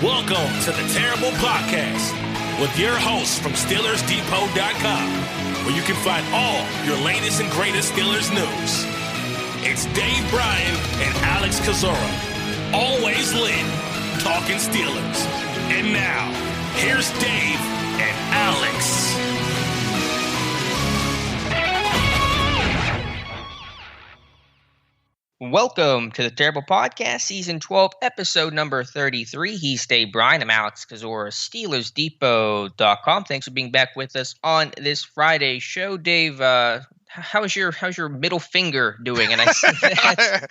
Welcome to the Terrible Podcast with your hosts from SteelersDepot.com, where you can find all your latest and greatest Steelers news. It's Dave Bryan and Alex Kozora, always lit, talking Steelers. And now, here's Dave and Alex. Welcome to the Terrible Podcast, Season 12, Episode number 33. He's Dave Bryan. I'm Alex Kozora, SteelersDepot.com. Thanks for being back with us on this Friday show. Dave, how's your middle finger doing? And I say that,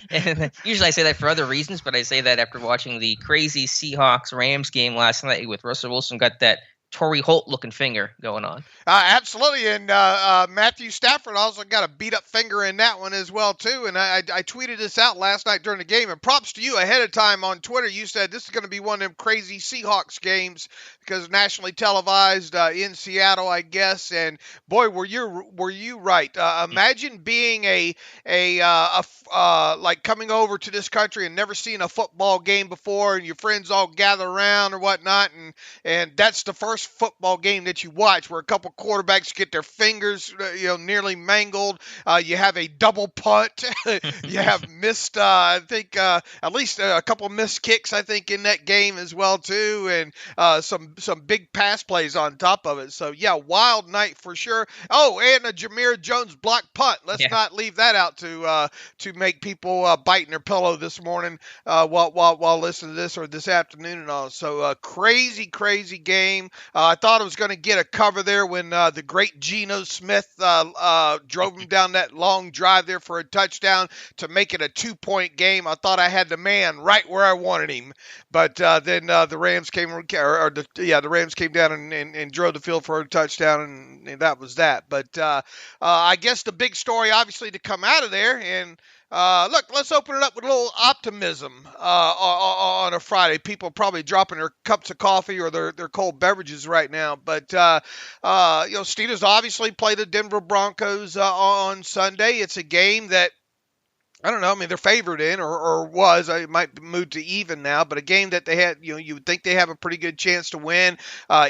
and usually I say that for other reasons, but I say that after watching the crazy Seahawks-Rams game last night with Russell Wilson got that Torrey Holt-looking finger going on. Absolutely, and Matthew Stafford also got a beat-up finger in that one as well, too, and I tweeted this out last night during the game, and props to you ahead of time on Twitter. You said this is going to be one of them crazy Seahawks games because nationally televised in Seattle, I guess, and boy, were you right. Imagine being like coming over to this country and never seeing a football game before, and your friends all gather around or whatnot, and that's the first football game that you watch where a couple quarterbacks get their fingers nearly mangled. You have a double punt. You have missed I think at least a couple missed kicks I think in that game as well too, and some big pass plays on top of it. So yeah, wild night for sure. Oh, and a Jameer Jones block punt. Let's not leave that out to make people biting their pillow this morning while listening to this or this afternoon and all. So crazy game. I thought I was going to get a cover there when the great Geno Smith drove him down that long drive there for a touchdown to make it a 2-point game. I thought I had the man right where I wanted him, but then the Rams came the Rams came down and drove the field for a touchdown, and that was that. But I guess the big story, obviously, to come out of there and. Look, let's open it up with a little optimism on a Friday. People probably dropping their cups of coffee or their cold beverages right now. But, Steelers obviously play the Denver Broncos on Sunday. It's a game that, I don't know. I mean, they're favored in, or was. I might move to even now, but a game that they had, you would think they have a pretty good chance to win,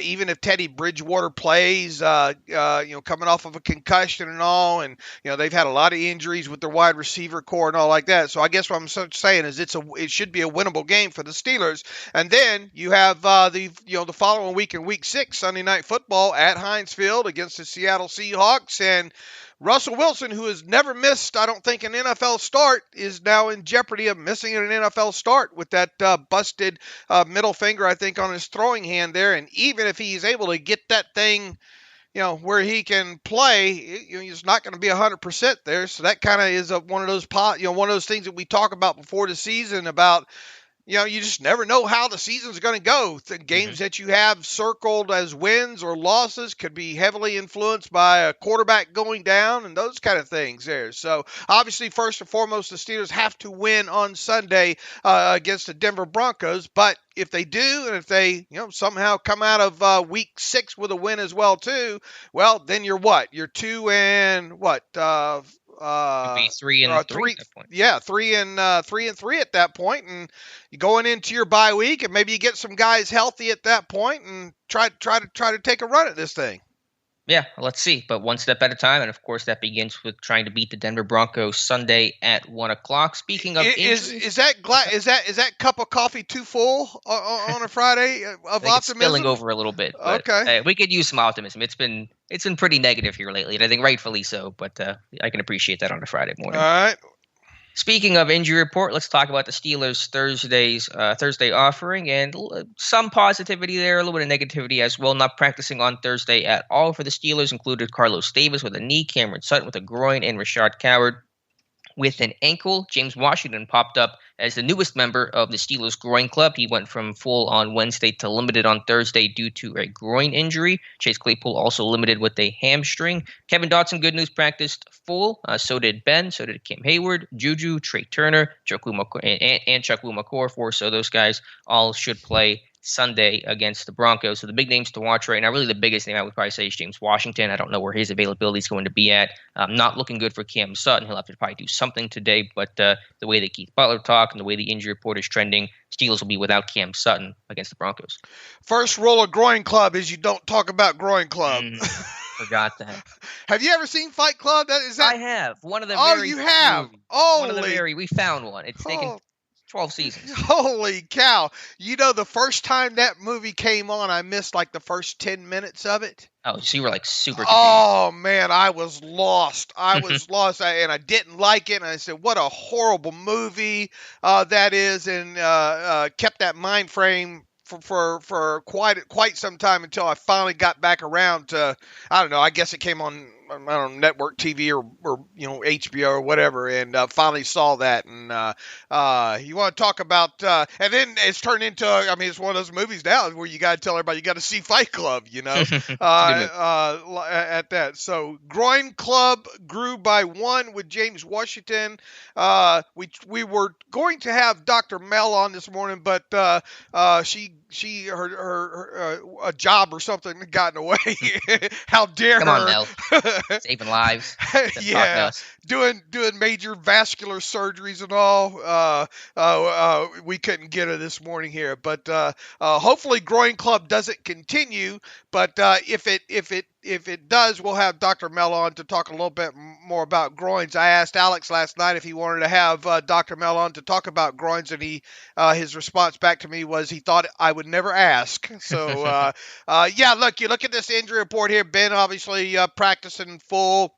even if Teddy Bridgewater plays, coming off of a concussion and all, and they've had a lot of injuries with their wide receiver core and all like that. So I guess what I'm saying is it should be a winnable game for the Steelers. And then you have the following week in Week 6, Sunday Night Football at Heinz Field against the Seattle Seahawks, and Russell Wilson, who has never missed, I don't think, an NFL start, is now in jeopardy of missing an NFL start with that busted middle finger, I think, on his throwing hand there. And even if he's able to get that thing, where he can play, he's not going to be 100% there. So that kind of is one of those things that we talk about before the season about. You just never know how the season's going to go. The games that you have circled as wins or losses could be heavily influenced by a quarterback going down and those kind of things there. So, obviously, first and foremost, the Steelers have to win on Sunday against the Denver Broncos. But if they do, and if they somehow come out of Week 6 with a win as well, too, well, then you're what? You're 2 and what? Be 3 and 3 at that point. Yeah, 3 and 3 at that point, and you going into your bye week, and maybe you get some guys healthy at that point, and try to take a run at this thing. Yeah, let's see. But one step at a time, and of course that begins with trying to beat the Denver Broncos Sunday at 1:00. Speaking of injuries, is that cup of coffee too full on a Friday of optimism? It's spilling over a little bit. But, okay, we could use some optimism. It's been pretty negative here lately, and I think rightfully so. But I can appreciate that on a Friday morning. All right. Speaking of injury report, let's talk about the Steelers' Thursday offering, and some positivity there, a little bit of negativity as well. Not practicing on Thursday at all for the Steelers included Carlos Davis with a knee, Cameron Sutton with a groin, and Rashad Coward with an ankle. James Washington popped up as the newest member of the Steelers groin club. He went from full on Wednesday to limited on Thursday due to a groin injury. Chase Claypool also limited with a hamstring. Kevin Dotson, good news, practiced full. So did Ben. So did Kim Hayward, Juju, Trey Turner, and Chukwuma Okorafor. So those guys all should play Sunday against the Broncos. So the big names to watch right now, really the biggest name I would probably say is James Washington. I don't know where his availability is going to be at. Not looking good for Cam Sutton. He'll have to probably do something today, but the way that Keith Butler talked and the way the injury report is trending, Steelers will be without Cam Sutton against the Broncos. First rule of Groin Club is you don't talk about Groin Club. Forgot that. Have you ever seen Fight Club? I have. One of the Oh, very you have? movies. Holy. One of the very, we found one. It's taken 12 seasons. Holy cow. You know, the first time that movie came on, I missed like the first 10 minutes of it. Oh, so you were like super confused. Oh, man, I was lost. I was lost, and I didn't like it. And I said, what a horrible movie that is, and kept that mind frame for quite some time until I finally got back around to, I don't know, I guess it came on, I don't know, network TV or HBO or whatever, and finally saw that. And you want to talk about, and then it's turned into, I mean, it's one of those movies now where you got to tell everybody you got to see Fight Club, at that. So Groin Club grew by 1 with James Washington. We were going to have Dr. Mel on this morning, but her job or something had gotten away. How dare her? Come on, Mel. Saving lives. Yeah, doing major vascular surgeries and all. We couldn't get her this morning here, but hopefully Groin Club doesn't continue. But if it does, we'll have Dr. Mel on to talk a little bit more about groins. I asked Alex last night if he wanted to have Dr. Mel on to talk about groins, and his response back to me was he thought I would never ask. So, yeah, look, you look at this injury report here. Ben obviously practicing full.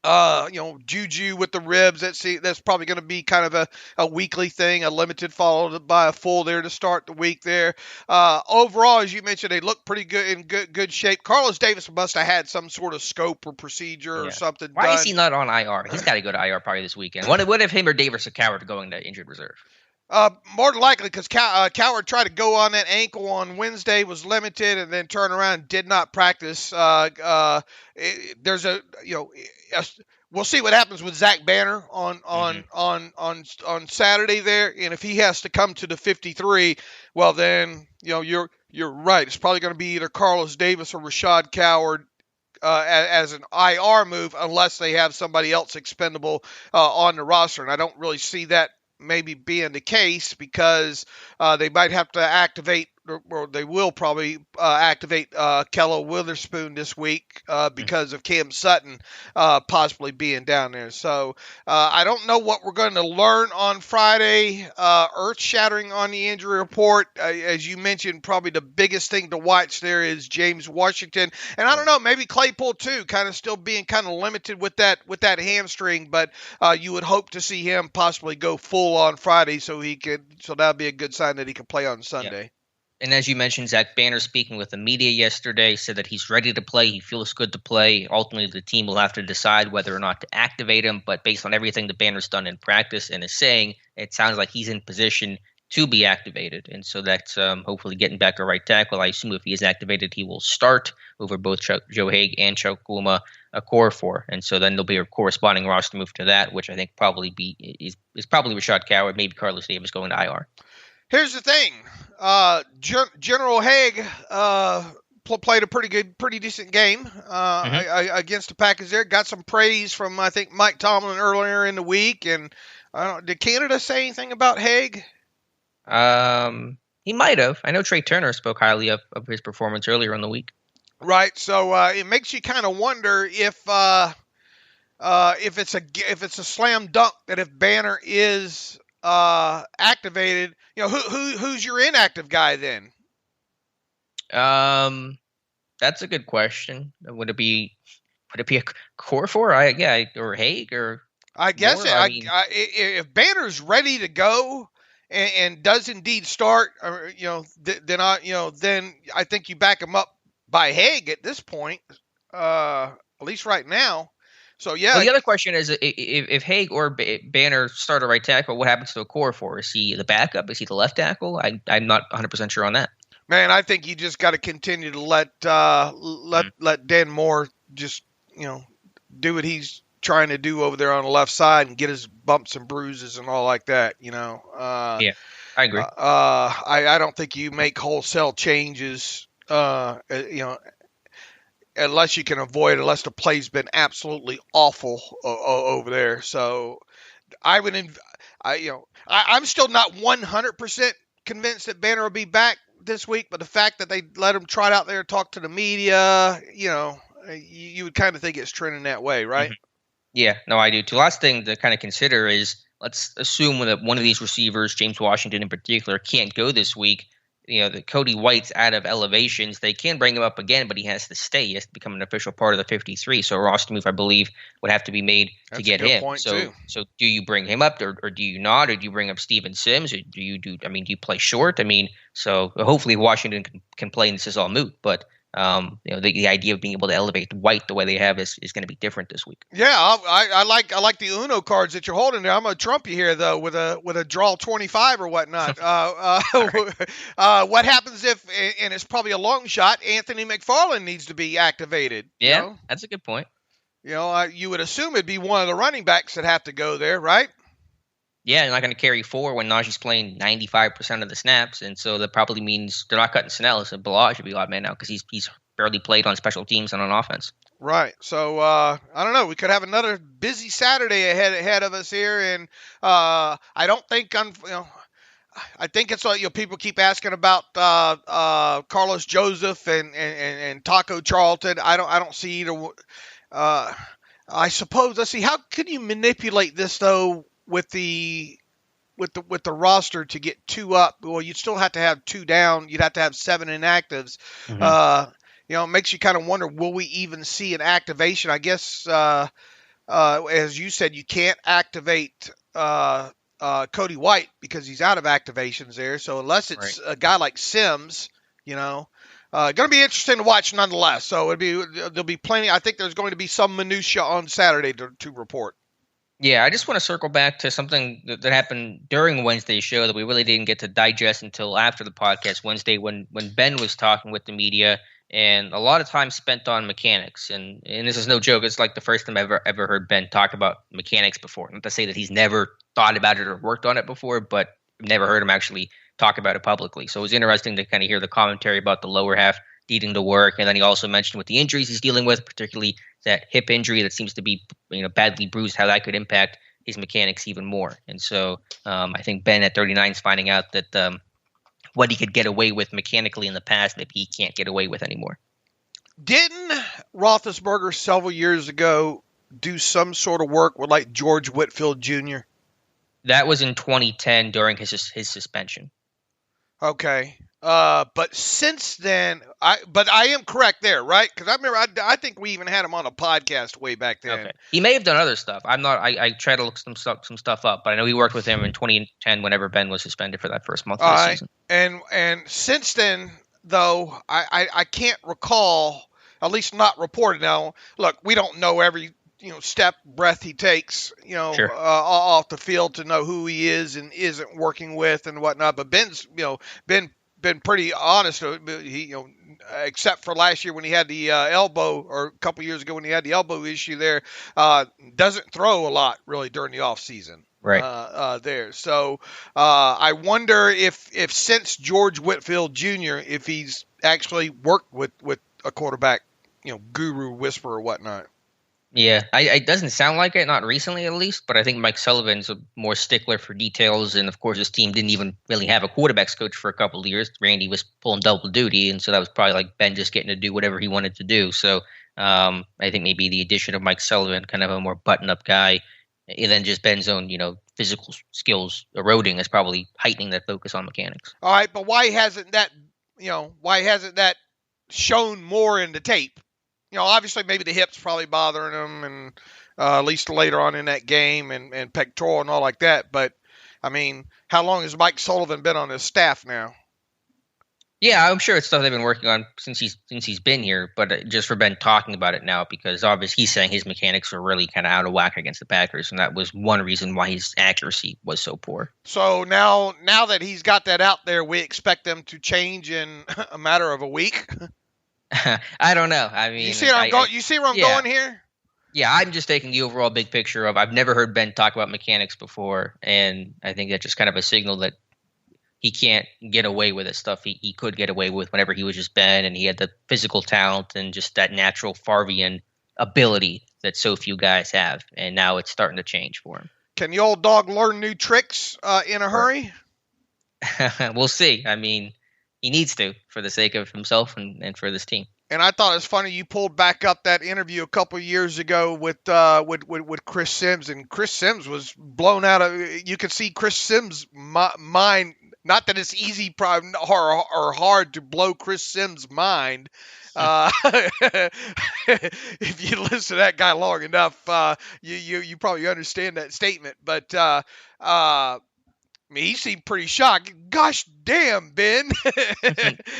Juju with the ribs. That's probably going to be kind of a weekly thing, a limited followed by a full there to start the week there. Overall, as you mentioned, they look pretty good in good shape. Carlos Davis must have had some sort of scope or procedure or something. Why is he not on IR? He's got to go to IR probably this weekend. What if him or Davis or Coward are going to injured reserve? More than likely, because Coward tried to go on that ankle on Wednesday, was limited, and then turned around and did not practice. We'll see what happens with Zach Banner on Saturday there, and if he has to come to the 53, well then you're right. It's probably going to be either Carlos Davis or Rashad Coward. As an IR move, unless they have somebody else expendable on the roster, and I don't really see that maybe being the case because they might have to activate, or they will probably activate Kello Witherspoon this week because of Cam Sutton possibly being down there. So I don't know what we're going to learn on Friday. Earth-shattering on the injury report. As you mentioned, probably the biggest thing to watch there is James Washington. And I don't know, maybe Claypool too, kind of still being kind of limited with that hamstring, but you would hope to see him possibly go full on Friday so that'd be a good sign that he can play on Sunday. Yeah. And as you mentioned, Zach Banner speaking with the media yesterday said that he's ready to play. He feels good to play. Ultimately, the team will have to decide whether or not to activate him. But based on everything that Banner's done in practice and is saying, it sounds like he's in position to be activated. And so that's hopefully getting back to right tackle. I assume if he is activated, he will start over both Joe Hague and Chukwuma Okorafor. And so then there'll be a corresponding roster move to that, which I think probably is probably Rashad Coward, maybe Carlos Davis going to IR. Here's the thing. General Hague played a pretty decent game against the Packers there. Got some praise from, I think, Mike Tomlin earlier in the week. And did Canada say anything about Hague? He might have. I know Trey Turner spoke highly of his performance earlier in the week. Right. So it makes you kind of wonder if it's a slam dunk that if Banner is activated, who's your inactive guy then? That's a good question. Would it be a Okorafor? Or Hague or? I guess if Banner's ready to go and does indeed start, then I think you back him up by Hague at this point, at least right now. So, yeah. Well, the other question is if Hague or Banner start a right tackle, what happens to Okorafor? Is he the backup? Is he the left tackle? I'm not 100% sure on that. Man, I think you just got to continue to let Dan Moore just, do what he's trying to do over there on the left side and get his bumps and bruises and all like that, Yeah. I agree. I don't think you make wholesale changes, unless you can avoid, unless the play's been absolutely awful over there. So I'm still not 100% convinced that Banner will be back this week, but the fact that they let him trot out there and talk to the media, you would kind of think it's trending that way, right? Mm-hmm. Yeah, no, I do too. Last thing to kind of consider is, let's assume that one of these receivers, James Washington in particular, can't go this week. The Cody White's out of elevations. They can bring him up again, but he has to stay. He has to become an official part of the 53. So a roster move, I believe, would have to be made to get him. So do you bring him up, or do you not, or do you bring up Steven Sims, or do you play short? So hopefully Washington can play, and this is all moot. But the idea of being able to elevate White the way they have is going to be different this week. Yeah, I like the Uno cards that you're holding there. I'm gonna trump you here though with a draw 25 or whatnot. What happens if, and it's probably a long shot, Anthony McFarland needs to be activated? Yeah, that's a good point. You would assume it'd be one of the running backs that have to go there, right? Yeah, they're not going to carry 4 when Najee's playing 95% of the snaps, and so that probably means they're not cutting Snell. So Bilal should be odd man now because he's barely played on special teams and on offense. Right. So I don't know. We could have another busy Saturday ahead of us here, and I don't think I think it's people keep asking about Carlos Joseph and Taco Charlton. I don't see either. I suppose, let's see, how can you manipulate this though with the roster to get 2 up? Well, you'd still have to have 2 down. You'd have to have 7 inactives. Mm-hmm. It makes you kind of wonder, will we even see an activation? I guess, as you said, you can't activate Cody White because he's out of activations there. So unless it's a guy like Sims, going to be interesting to watch nonetheless. So there'll be plenty. I think there's going to be some minutia on Saturday to report. Yeah, I just want to circle back to something that happened during Wednesday's show that we really didn't get to digest until after the podcast Wednesday when Ben was talking with the media, and a lot of time spent on mechanics. And this is no joke. It's like the first time I've ever heard Ben talk about mechanics before. Not to say that he's never thought about it or worked on it before, but I've never heard him actually talk about it publicly. So it was interesting to kind of hear the commentary about the lower half needing to work. And then he also mentioned with the injuries he's dealing with, particularly that hip injury that seems to be badly bruised, how that could impact his mechanics even more. And so I think Ben at 39 is finding out that what he could get away with mechanically in the past, maybe he can't get away with anymore. Didn't Roethlisberger several years ago do some sort of work with like George Whitfield Jr.? That was in 2010 during his suspension. Okay. But since then, I am correct there, right? Because I remember, I think we even had him on a podcast way back then. Okay. He may have done other stuff. I tried to look some stuff up, but I know he worked with him in 2010 whenever Ben was suspended for that first month of the season. And since then, though, I can't recall, at least not reported. Now, look, we don't know every step, breath he takes, sure. Off the field to know who he is and isn't working with and whatnot. But Ben's, been pretty honest. He, except for last year when he had the elbow, or a couple years ago when he had the elbow issue there, doesn't throw a lot really during the off season. Right. There. So I wonder if since George Whitfield Jr., if he's actually worked with a quarterback, guru, whisperer, or whatnot. Yeah, it doesn't sound like it, not recently at least, but I think Mike Sullivan's a more stickler for details, and of course his team didn't even really have a quarterbacks coach for a couple of years. Randy was pulling double duty, and so that was probably like Ben just getting to do whatever he wanted to do. So I think maybe the addition of Mike Sullivan, kind of a more button-up guy, and then just Ben's own, physical skills eroding, is probably heightening that focus on mechanics. All right, but why hasn't that shown more in the tape? Obviously maybe the hip's probably bothering him, and at least later on in that game, and pectoral and all like that. But, I mean, how long has Mike Sullivan been on his staff now? Yeah, I'm sure it's stuff they've been working on since he's been here, but just for Ben talking about it now, because obviously he's saying his mechanics are really kind of out of whack against the Packers, and that was one reason why his accuracy was so poor. So now that he's got that out there, we expect them to change in a matter of a week? I don't know. I mean, you see where I'm going here? Yeah, I'm just taking the overall big picture of, I've never heard Ben talk about mechanics before, and I think that's just kind of a signal that he can't get away with the stuff he could get away with whenever he was just Ben, and he had the physical talent and just that natural Favrean ability that so few guys have. And now it's starting to change for him. Can the old dog learn new tricks in a hurry? We'll see. I mean, he needs to for the sake of himself and for this team. And I thought it was funny you pulled back up that interview a couple of years ago with Chris Sims, and Chris Sims was blown out of. You could see Chris Sims' mind. Not that it's easy or hard to blow Chris Sims' mind. If you listen to that guy long enough, you probably understand that statement. But I mean, he seemed pretty shocked. Gosh damn, Ben.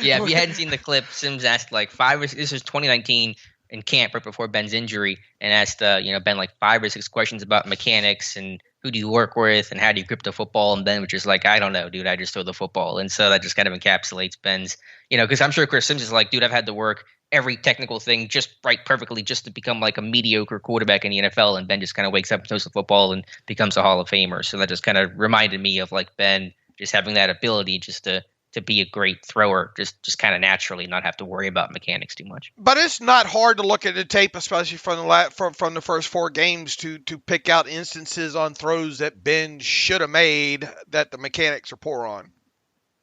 Yeah, if you hadn't seen the clip, Sims asked this was 2019 in camp right before Ben's injury, and asked Ben like 5 or 6 questions about mechanics and who do you work with and how do you grip the football, and Ben was just like, I don't know, dude, I just throw the football. And so that just kind of encapsulates Ben's, because I'm sure Chris Sims is like, dude, I've had to work every technical thing just right perfectly just to become like a mediocre quarterback in the NFL, and Ben just kind of wakes up and throws the football and becomes a Hall of Famer. So that just kind of reminded me of like Ben just having that ability just to be a great thrower, just kind of naturally, not have to worry about mechanics too much. But it's not hard to look at the tape, especially from the first 4 games, to pick out instances on throws that Ben should have made that the mechanics are poor on.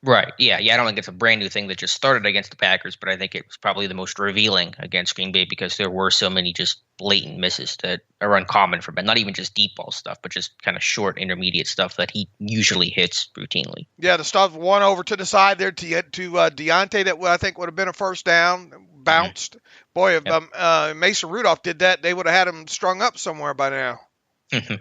Right. Yeah. I don't think it's a brand new thing that just started against the Packers, but I think it was probably the most revealing against Green Bay because there were so many just blatant misses that are uncommon for Ben. Not even just deep ball stuff, but just kind of short, intermediate stuff that he usually hits routinely. Yeah, the stuff one over to the side there to Deontay that I think would have been a first down, bounced. Mm-hmm. Boy, if Mason Rudolph did that, they would have had him strung up somewhere by now.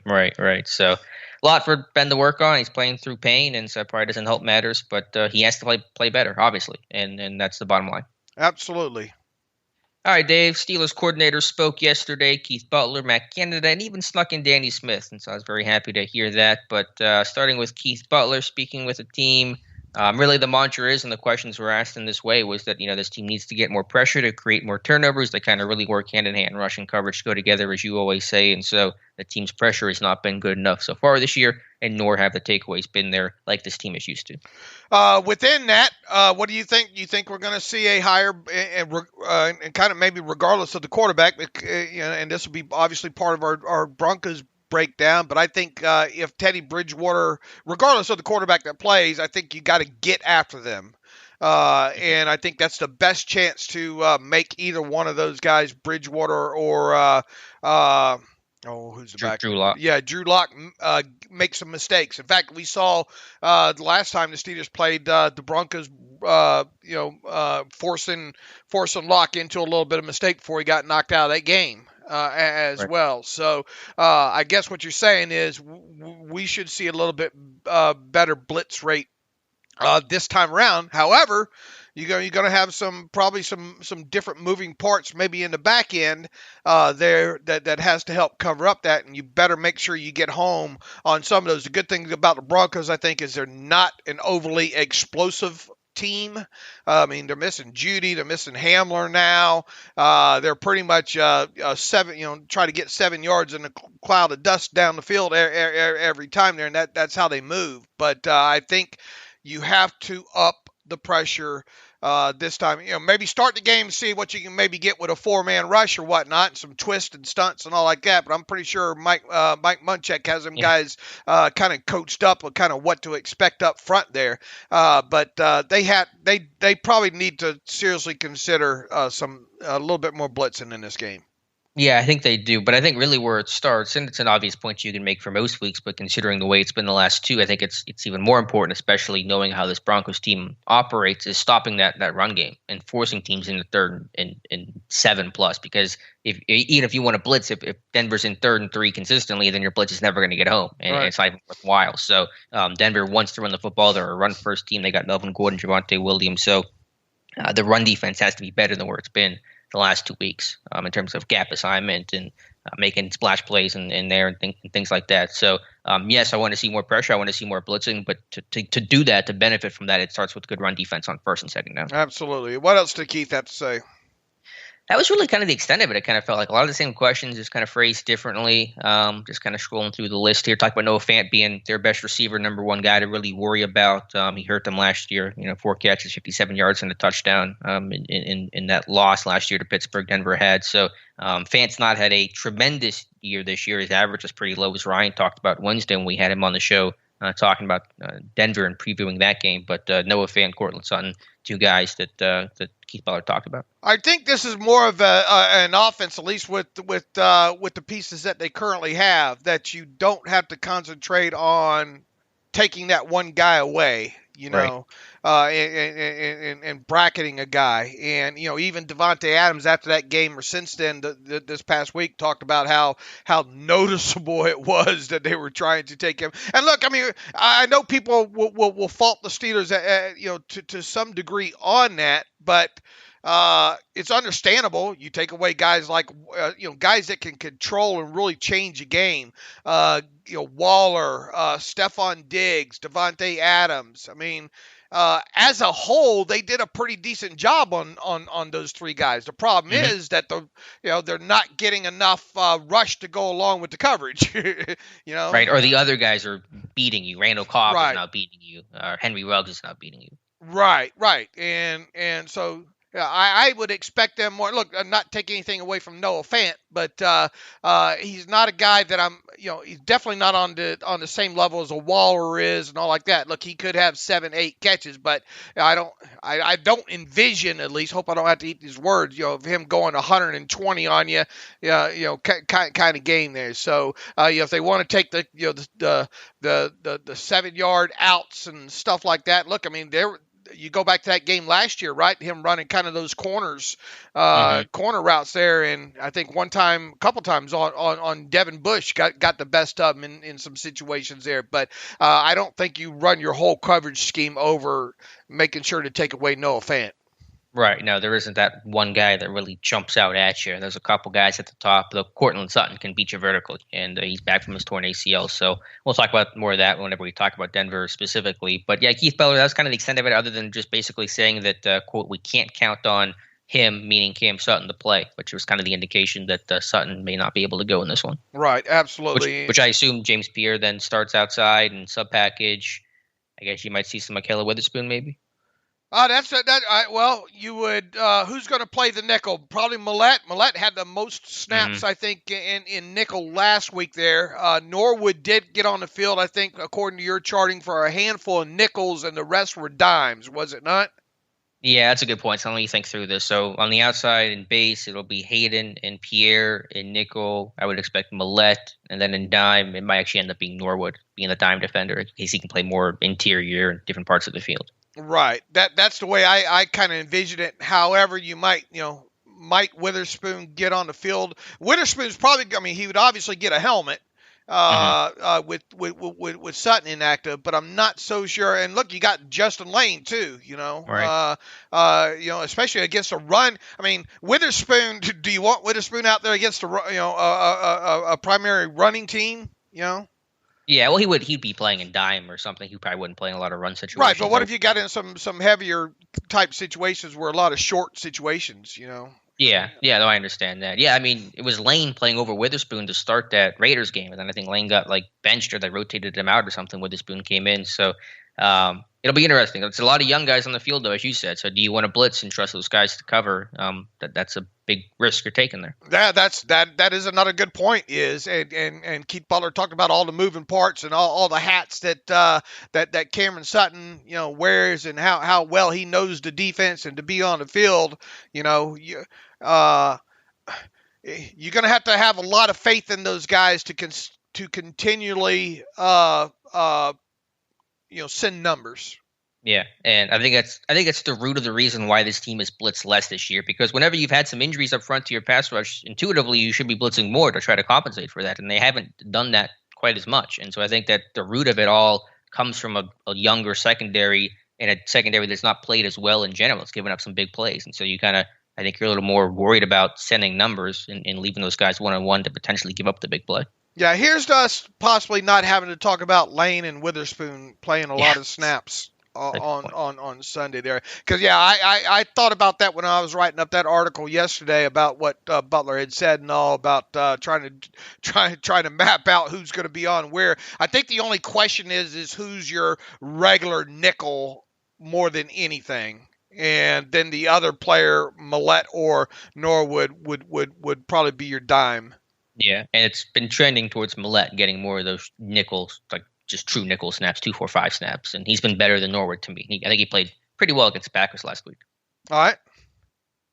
Right. So a lot for Ben to work on. He's playing through pain, and so it probably doesn't help matters. But he has to play better, obviously, and that's the bottom line. Absolutely. All right, Dave. Steelers coordinator spoke yesterday. Keith Butler, Matt Canada, and even snuck in Danny Smith, and so I was very happy to hear that. But starting with Keith Butler speaking with the team, really the mantra is, and the questions were asked in this way, was that this team needs to get more pressure to create more turnovers. They kind of really work hand in hand. Rush and coverage go together, as you always say, and so the team's pressure has not been good enough so far this year, and nor have the takeaways been there like this team is used to. Within that, what do you think? Do you think we're going to see a higher and kind of maybe regardless of the quarterback, and this will be obviously part of our Broncos breakdown, but I think if Teddy Bridgewater, regardless of the quarterback that plays, I think you got to get after them. And I think that's the best chance to make either one of those guys, Bridgewater or who's the back? Drew Lock. Yeah, Drew Lock make some mistakes. In fact, we saw the last time the Steelers played the Broncos, forcing Lock into a little bit of mistake before he got knocked out of that game. As right. Well. So I guess what you're saying is we should see a little bit better blitz rate this time around. However, you're going to have probably some different moving parts maybe in the back end there that has to help cover up that, and you better make sure you get home on some of those. The good thing about the Broncos, I think, is they're not an overly explosive team. I mean, they're missing Judy, they're missing Hamler now. They're pretty much 7, try to get 7 yards in a cloud of dust down the field every time there, and that's how they move. But I think you have to up the pressure this time. Maybe start the game and see what you can maybe get with a 4-man rush or whatnot, and some twists and stunts and all like that. But I'm pretty sure Mike Munchak has them guys kind of coached up on kind of what to expect up front there. But they probably need to seriously consider a little bit more blitzing in this game. Yeah, I think they do, but I think really where it starts, and it's an obvious point you can make for most weeks, but considering the way it's been the last 2, I think it's even more important, especially knowing how this Broncos team operates, is stopping that run game and forcing teams into 3rd and 7+. Because even if you want to blitz, if Denver's in 3rd and 3 consistently, then your blitz is never going to get home, and right. It's not even worthwhile. So Denver wants to run the football. They're a run-first team. They got Melvin Gordon, Javonte Williams. So the run defense has to be better than where it's been the last 2 weeks in terms of gap assignment and making splash plays in there and things like that. So, yes, I want to see more pressure. I want to see more blitzing. But to do that, to benefit from that, it starts with good run defense on 1st and 2nd down. Absolutely. What else did Keith have to say? That was really kind of the extent of it. It kind of felt like a lot of the same questions, just kind of phrased differently. Just kind of scrolling through the list here, talking about Noah Fant being their best receiver, number one guy to really worry about. He hurt them last year, 4 catches, 57 yards and a touchdown in that loss last year to Pittsburgh. Denver had. So Fant's not had a tremendous year this year. His average was pretty low, as Ryan talked about Wednesday when we had him on the show talking about Denver and previewing that game. But Noah Fant, Courtland Sutton, two guys that Keith Butler talked about. I think this is more of an offense, at least with the pieces that they currently have, that you don't have to concentrate on taking that one guy away, Right. And bracketing a guy. And, even Devontae Adams after that game or since then, this past week, talked about how noticeable it was that they were trying to take him. And look, I mean, I know people will fault the Steelers, to some degree on that, but it's understandable. You take away guys like, guys that can control and really change a game. Waller, Stephon Diggs, Devontae Adams. I mean, as a whole, they did a pretty decent job on those three guys. The problem is that they're not getting enough rush to go along with the coverage. Right, or the other guys are beating you. Randall Cobb Right. is not beating you. Henry Ruggs is not beating you. Right, and so. Yeah, I would expect them more. Look, I'm not taking anything away from Noah Fant, but he's not a guy that he's definitely not on the same level as a Waller is and all like that. Look, he could have 7-8 catches, but I don't envision, at least hope I don't have to eat these words, of him going 120 on you, kind of game there. So, if they want to take the 7-yard outs and stuff like that, look, I mean, you go back to that game last year, right? Him running kind of those corner routes there, and I think a couple times on Devin Bush got the best of him in some situations there. But I don't think you run your whole coverage scheme over making sure to take away Noah Fant. Right. No, there isn't that one guy that really jumps out at you. There's a couple guys at the top. The Courtland Sutton can beat you vertically, and he's back from his torn ACL. So we'll talk about more of that whenever we talk about Denver specifically. But yeah, Keith Butler, that's kind of the extent of it, other than just basically saying that, quote, we can't count on him, meaning Cam Sutton, to play, which was kind of the indication that Sutton may not be able to go in this one. Right, absolutely. Which I assume James Pierre then starts outside and sub package. I guess you might see some Michaela Witherspoon maybe. Well, you would. Who's going to play the nickel? Probably Millette. Millette had the most snaps, I think, in nickel last week there. Norwood did get on the field, I think, according to your charting, for a handful of nickels, and the rest were dimes, was it not? Yeah, that's a good point. So let me think through this. So on the outside in base, it'll be Hayden and Pierre. In nickel, I would expect Millette. And then in dime, it might actually end up being Norwood, being the dime defender, in case he can play more interior in different parts of the field. Right. That's the way I kind of envisioned it. However, you might Witherspoon get on the field. Witherspoon's probably, I mean, he would obviously get a helmet with Sutton inactive, but I'm not so sure. And look, you got Justin Lane too, Right. Especially against a run. I mean, Witherspoon, do you want Witherspoon out there against a primary running team, Yeah, well, he'd be playing in dime or something. He probably wouldn't play in a lot of run situations. Right, but what if you got in some heavier type situations where a lot of short situations, Yeah, no, I understand that. Yeah, I mean, it was Lane playing over Witherspoon to start that Raiders game, and then I think Lane got benched or they rotated him out or something. Witherspoon came in, so it'll be interesting. It's a lot of young guys on the field, though, as you said. So do you want to blitz and trust those guys to cover? That's a big risk you're taking there. That is another good point. And Keith Butler talked about all the moving parts and all the hats that Cameron Sutton wears, and how well he knows the defense and to be on the field. You're going to have a lot of faith in those guys to continually send numbers. Yeah, and I think that's the root of the reason why this team is blitzed less this year, because whenever you've had some injuries up front to your pass rush, intuitively you should be blitzing more to try to compensate for that, and they haven't done that quite as much. And so I think that the root of it all comes from a younger secondary, and a secondary that's not played as well in general. It's given up some big plays, and so I think you're a little more worried about sending numbers and leaving those guys one-on-one to potentially give up the big play. Yeah, here's us possibly not having to talk about Lane and Witherspoon playing a lot of snaps on Sunday there. Because I thought about that when I was writing up that article yesterday about what Butler had said and all about trying to map out who's going to be on where. I think the only question is who's your regular nickel more than anything. And then the other player, Millette or Norwood, would probably be your dime. Yeah, and it's been trending towards Millette getting more of those nickels, like just true nickel snaps, 2-4-5 snaps, and he's been better than Norwood to me. I think he played pretty well against the Packers last week. All right,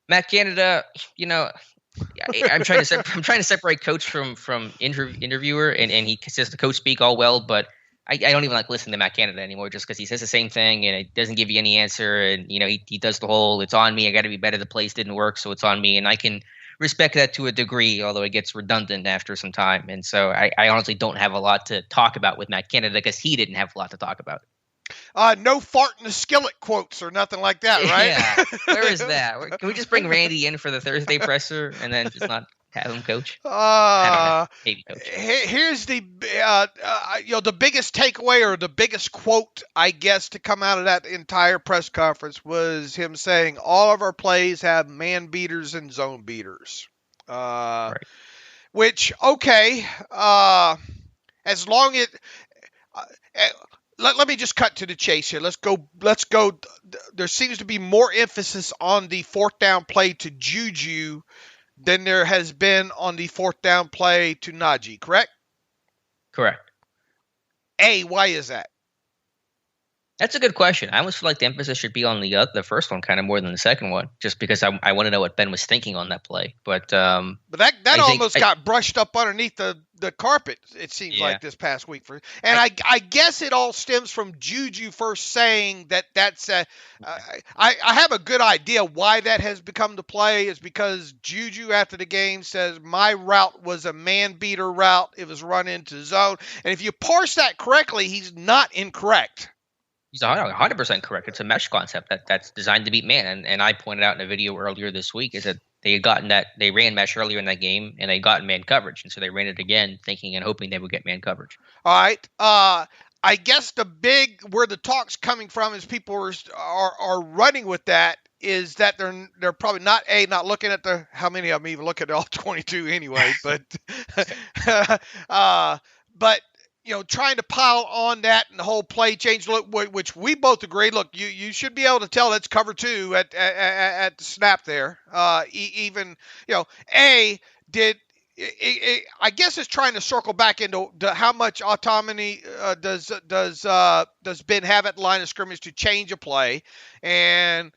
Matt Canada, I'm trying to separate coach from interviewer, and he says the coach speak all well, but I don't even like listening to Matt Canada anymore just because he says the same thing and it doesn't give you any answer, and he does the whole "it's on me, I got to be better, the plays didn't work, so it's on me," and I can respect that to a degree, although it gets redundant after some time. And so I honestly don't have a lot to talk about with Matt Canada because he didn't have a lot to talk about. No fart in the skillet quotes or nothing like that, right? Yeah. Where is that? Can we just bring Randy in for the Thursday presser and then just not have him coach? I don't know. Maybe coach. Here's the biggest takeaway or the biggest quote, I guess, to come out of that entire press conference was him saying all of our plays have man beaters and zone beaters. Right. Which, okay, as long as let me just cut to the chase here. Let's go. There seems to be more emphasis on the fourth down play to Juju than there has been on the fourth down play to Najee, correct? Correct. Why is that? That's a good question. I almost feel like the emphasis should be on the first one kind of more than the second one, just because I want to know what Ben was thinking on that play. But that almost got brushed up underneath the carpet, it seems like, this past week. I guess it all stems from Juju first saying that's I have a good idea why that has become the play is because Juju after the game says my route was a man beater route. It was run into zone. And if you parse that correctly, he's not incorrect. He's 100% correct. It's a mesh concept that's designed to beat man. And I pointed out in a video earlier this week is that they ran mesh earlier in that game and they got man coverage. And so they ran it again thinking and hoping they would get man coverage. All right. I guess where the talk's coming from is people are running with that is that they're probably not looking at how many of them even look at all 22 anyway, but trying to pile on that and the whole play change look, which we both agree. Look, you should be able to tell that's cover two at the snap there. I guess it's trying to circle back into how much autonomy does Ben have at the line of scrimmage to change a play, and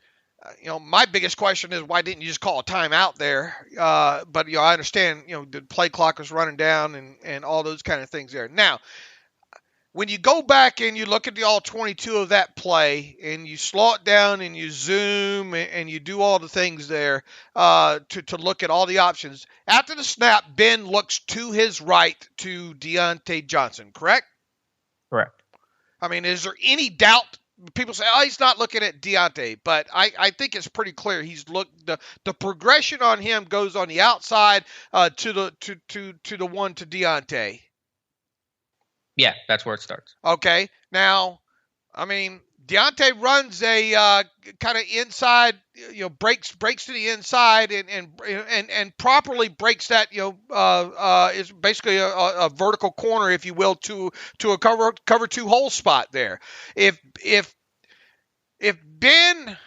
my biggest question is why didn't you just call a timeout there? But I understand the play clock was running down and all those kind of things there. Now, when you go back and you look at the all 22 of that play and you slow it down and you zoom and you do all the things there to look at all the options, after the snap, Ben looks to his right to Deontay Johnson, correct? Correct. I mean, is there any doubt? People say, he's not looking at Deontay, but I think it's pretty clear. The progression on him goes on the outside to the one to Deontay. Yeah, that's where it starts. Okay. Now, I mean, Deontay runs a kind of inside, breaks to the inside and properly breaks that, is basically a vertical corner, if you will, to a cover two hole spot there. If Ben,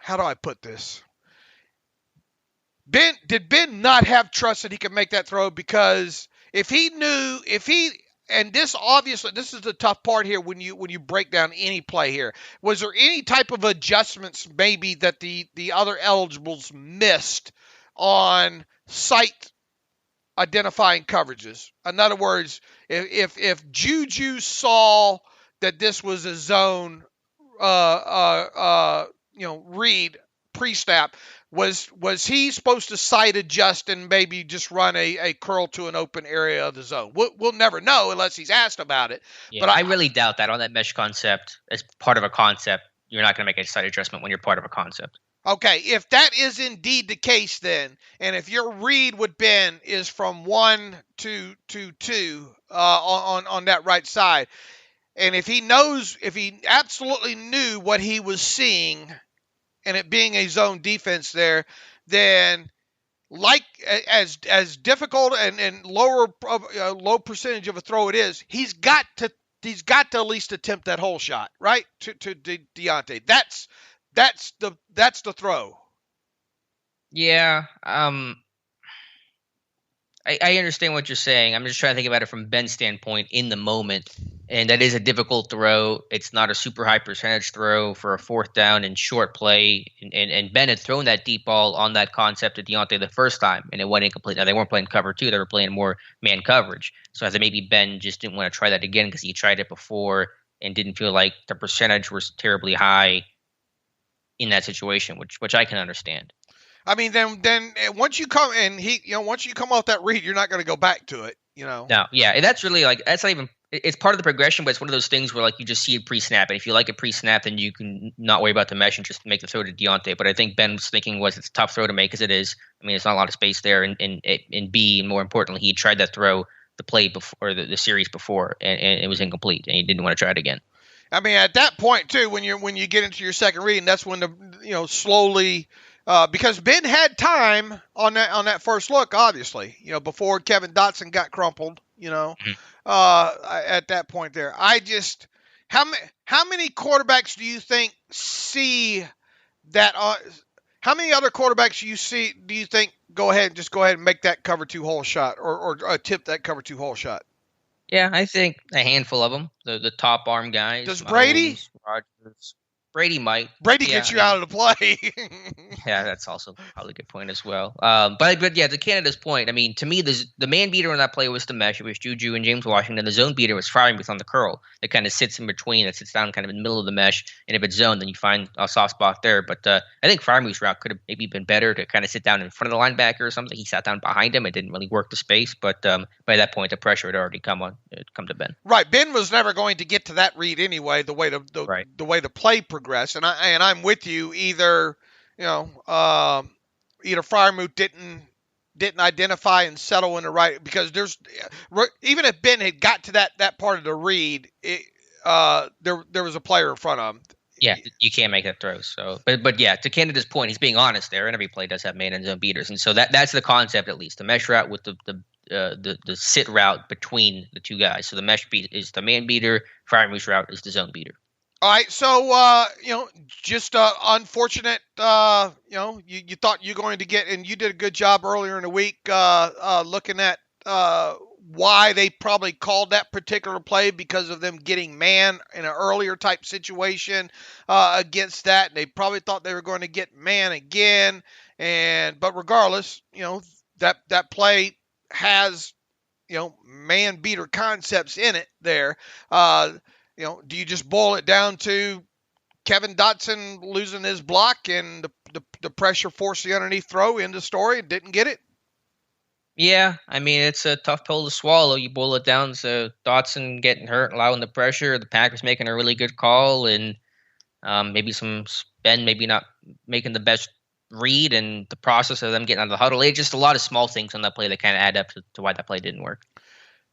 how do I put this? Did Ben not have trust that he could make that throw? Because and this is the tough part here when you break down any play here. Was there any type of adjustments maybe that the other eligibles missed on site identifying coverages? In other words, if Juju saw that this was a zone read pre-snap, was he supposed to sight adjust and maybe just run a curl to an open area of the zone? We'll never know unless he's asked about it. Yeah, but I really doubt that on that mesh concept. As part of a concept, you're not going to make a sight adjustment when you're part of a concept. Okay, if that is indeed the case then, and if your read with Ben is from 1 to 2 on that right side, And if he absolutely knew what he was seeing, and it being a zone defense there, then like as difficult and low percentage of a throw it is, he's got to at least attempt that hole shot, right? To Deontay. That's the throw. Yeah. I understand what you're saying. I'm just trying to think about it from Ben's standpoint in the moment. And that is a difficult throw. It's not a super high percentage throw for a fourth down and short play. And Ben had thrown that deep ball on that concept to Deontay the first time, and it went incomplete. Now, they weren't playing cover two. They were playing more man coverage. So I think maybe Ben just didn't want to try that again because he tried it before and didn't feel like the percentage was terribly high in that situation, which I can understand. I mean, then once you come and once you come off that read, you're not going to go back to it. No, yeah, and that's really that's not even. It's part of the progression, but it's one of those things where you just see it pre-snap, and if you like it pre-snap, then you can not worry about the mesh and just make the throw to Deontay. But I think Ben's thinking was it's a tough throw to make as it is. I mean, it's not a lot of space there, and B, and more importantly, he tried that throw the play before or the series before, and it was incomplete, and he didn't want to try it again. I mean, at that point too, when you get into your second reading, that's when slowly. Because Ben had time on that first look, obviously, before Kevin Dotson got crumpled, at that point there. How many quarterbacks do you think see that? How many other quarterbacks do you think go ahead and make that cover two hole shot or attempt that cover two hole shot? Yeah, I think a handful of them, the top arm guys. Does Brady? Rodgers. Brady might. Brady gets you out of the play. Yeah, that's also probably a good point as well. But yeah, to Canada's point, I mean, to me, the man beater on that play was the mesh. It was Juju and James Washington. The zone beater was Freiermuth on the curl. That kind of sits in between. That sits down kind of in the middle of the mesh. And if it's zoned, then you find a soft spot there. But I think Freiermuth's route could have maybe been better to kind of sit down in front of the linebacker or something. He sat down behind him. It didn't really work the space. But by that point, the pressure had already come to Ben. Right. Ben was never going to get to that read anyway. The way the play progressed, and I'm with you. Either Freiermuth didn't identify and settle in the right, because even if Ben had got to that part of the read, there was a player in front of him. Yeah, you can't make that throw. So, but yeah, to Canada's point, he's being honest there, and every play does have man and zone beaters, and so that's the concept at least. The mesh route with the sit route between the two guys. So the mesh beat is the man beater. Freiermuth's route is the zone beater. All right, so just unfortunate. You thought you were going to get, and you did a good job earlier in the week looking at why they probably called that particular play, because of them getting man in an earlier type situation against that. They probably thought they were going to get man again, but regardless, that play has man beater concepts in it there. Do you just boil it down to Kevin Dotson losing his block and the pressure forced the underneath throw in the story and didn't get it? Yeah, I mean, it's a tough pill to swallow. You boil it down to Dotson getting hurt, allowing the pressure, the Packers making a really good call, and maybe some Ben maybe not making the best read, and the process of them getting out of the huddle. It's just a lot of small things on that play that kind of add up to why that play didn't work.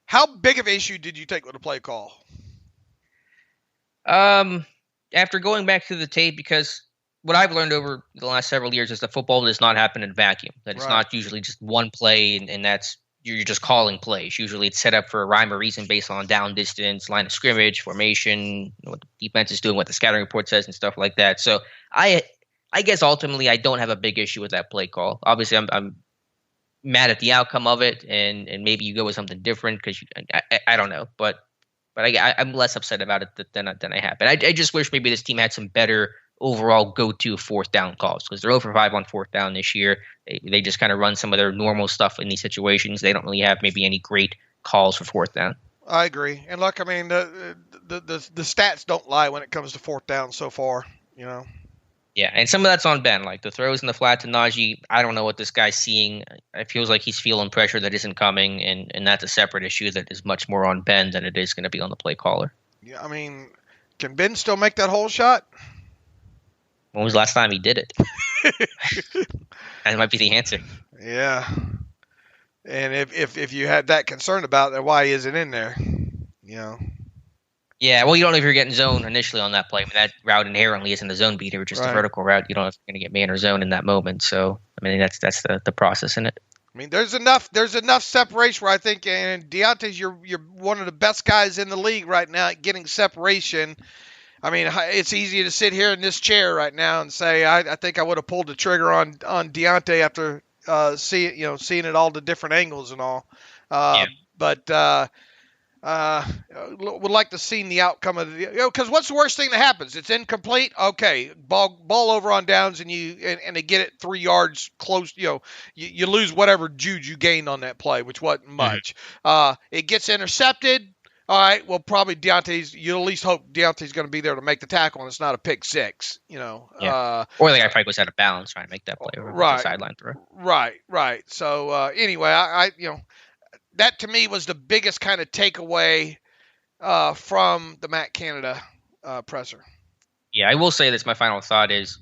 How big of an issue did you take with the play call? After going back to the tape, because what I've learned over the last several years is that football does not happen in vacuum. That it's not usually just one play, and that's you're just calling plays. Usually it's set up for a rhyme or reason based on down distance, line of scrimmage, formation, what the defense is doing, what the scouting report says, and stuff like that. So I guess ultimately I don't have a big issue with that play call. Obviously, I'm mad at the outcome of it, and maybe you go with something different because I don't know, but I'm less upset about it than I have. But I just wish maybe this team had some better overall go-to fourth down calls, because they're 0 for 5 on fourth down this year. They just kind of run some of their normal stuff in these situations. They don't really have maybe any great calls for fourth down. I agree. And look, I mean, the stats don't lie when it comes to fourth down so far, Yeah, and some of that's on Ben, like the throws in the flat to Najee. I don't know what this guy's seeing. It feels like he's feeling pressure that isn't coming, and that's a separate issue that is much more on Ben than it is going to be on the play caller. Yeah, I mean, can Ben still make that whole shot? When was the last time he did it? That might be the answer. Yeah. And if you had that concern about that, why is it in there? Yeah, well, you don't know if you're getting zone initially on that play. I mean, that route inherently isn't a zone beater, just a vertical route. You don't know if you're going to get man or zone in that moment. So, I mean, that's the process in it. I mean, there's enough separation where I think, and Deontay's you're one of the best guys in the league right now at getting separation. I mean, it's easy to sit here in this chair right now and say I think I would have pulled the trigger on Deontay after seeing it all the different angles and all. But would like to see the outcome of the, because what's the worst thing that happens? It's incomplete. Okay, ball over on downs, and they get it 3 yards close. You lose whatever juice you gained on that play, which wasn't much. It gets intercepted. All right, well, probably you at least hope Deontay's going to be there to make the tackle, and it's not a pick six. Or the guy probably goes out of bounds trying to make that play, or the sideline throw. Right. So anyway, I that to me was the biggest kind of takeaway from the Matt Canada presser. Yeah, I will say this. My final thought is,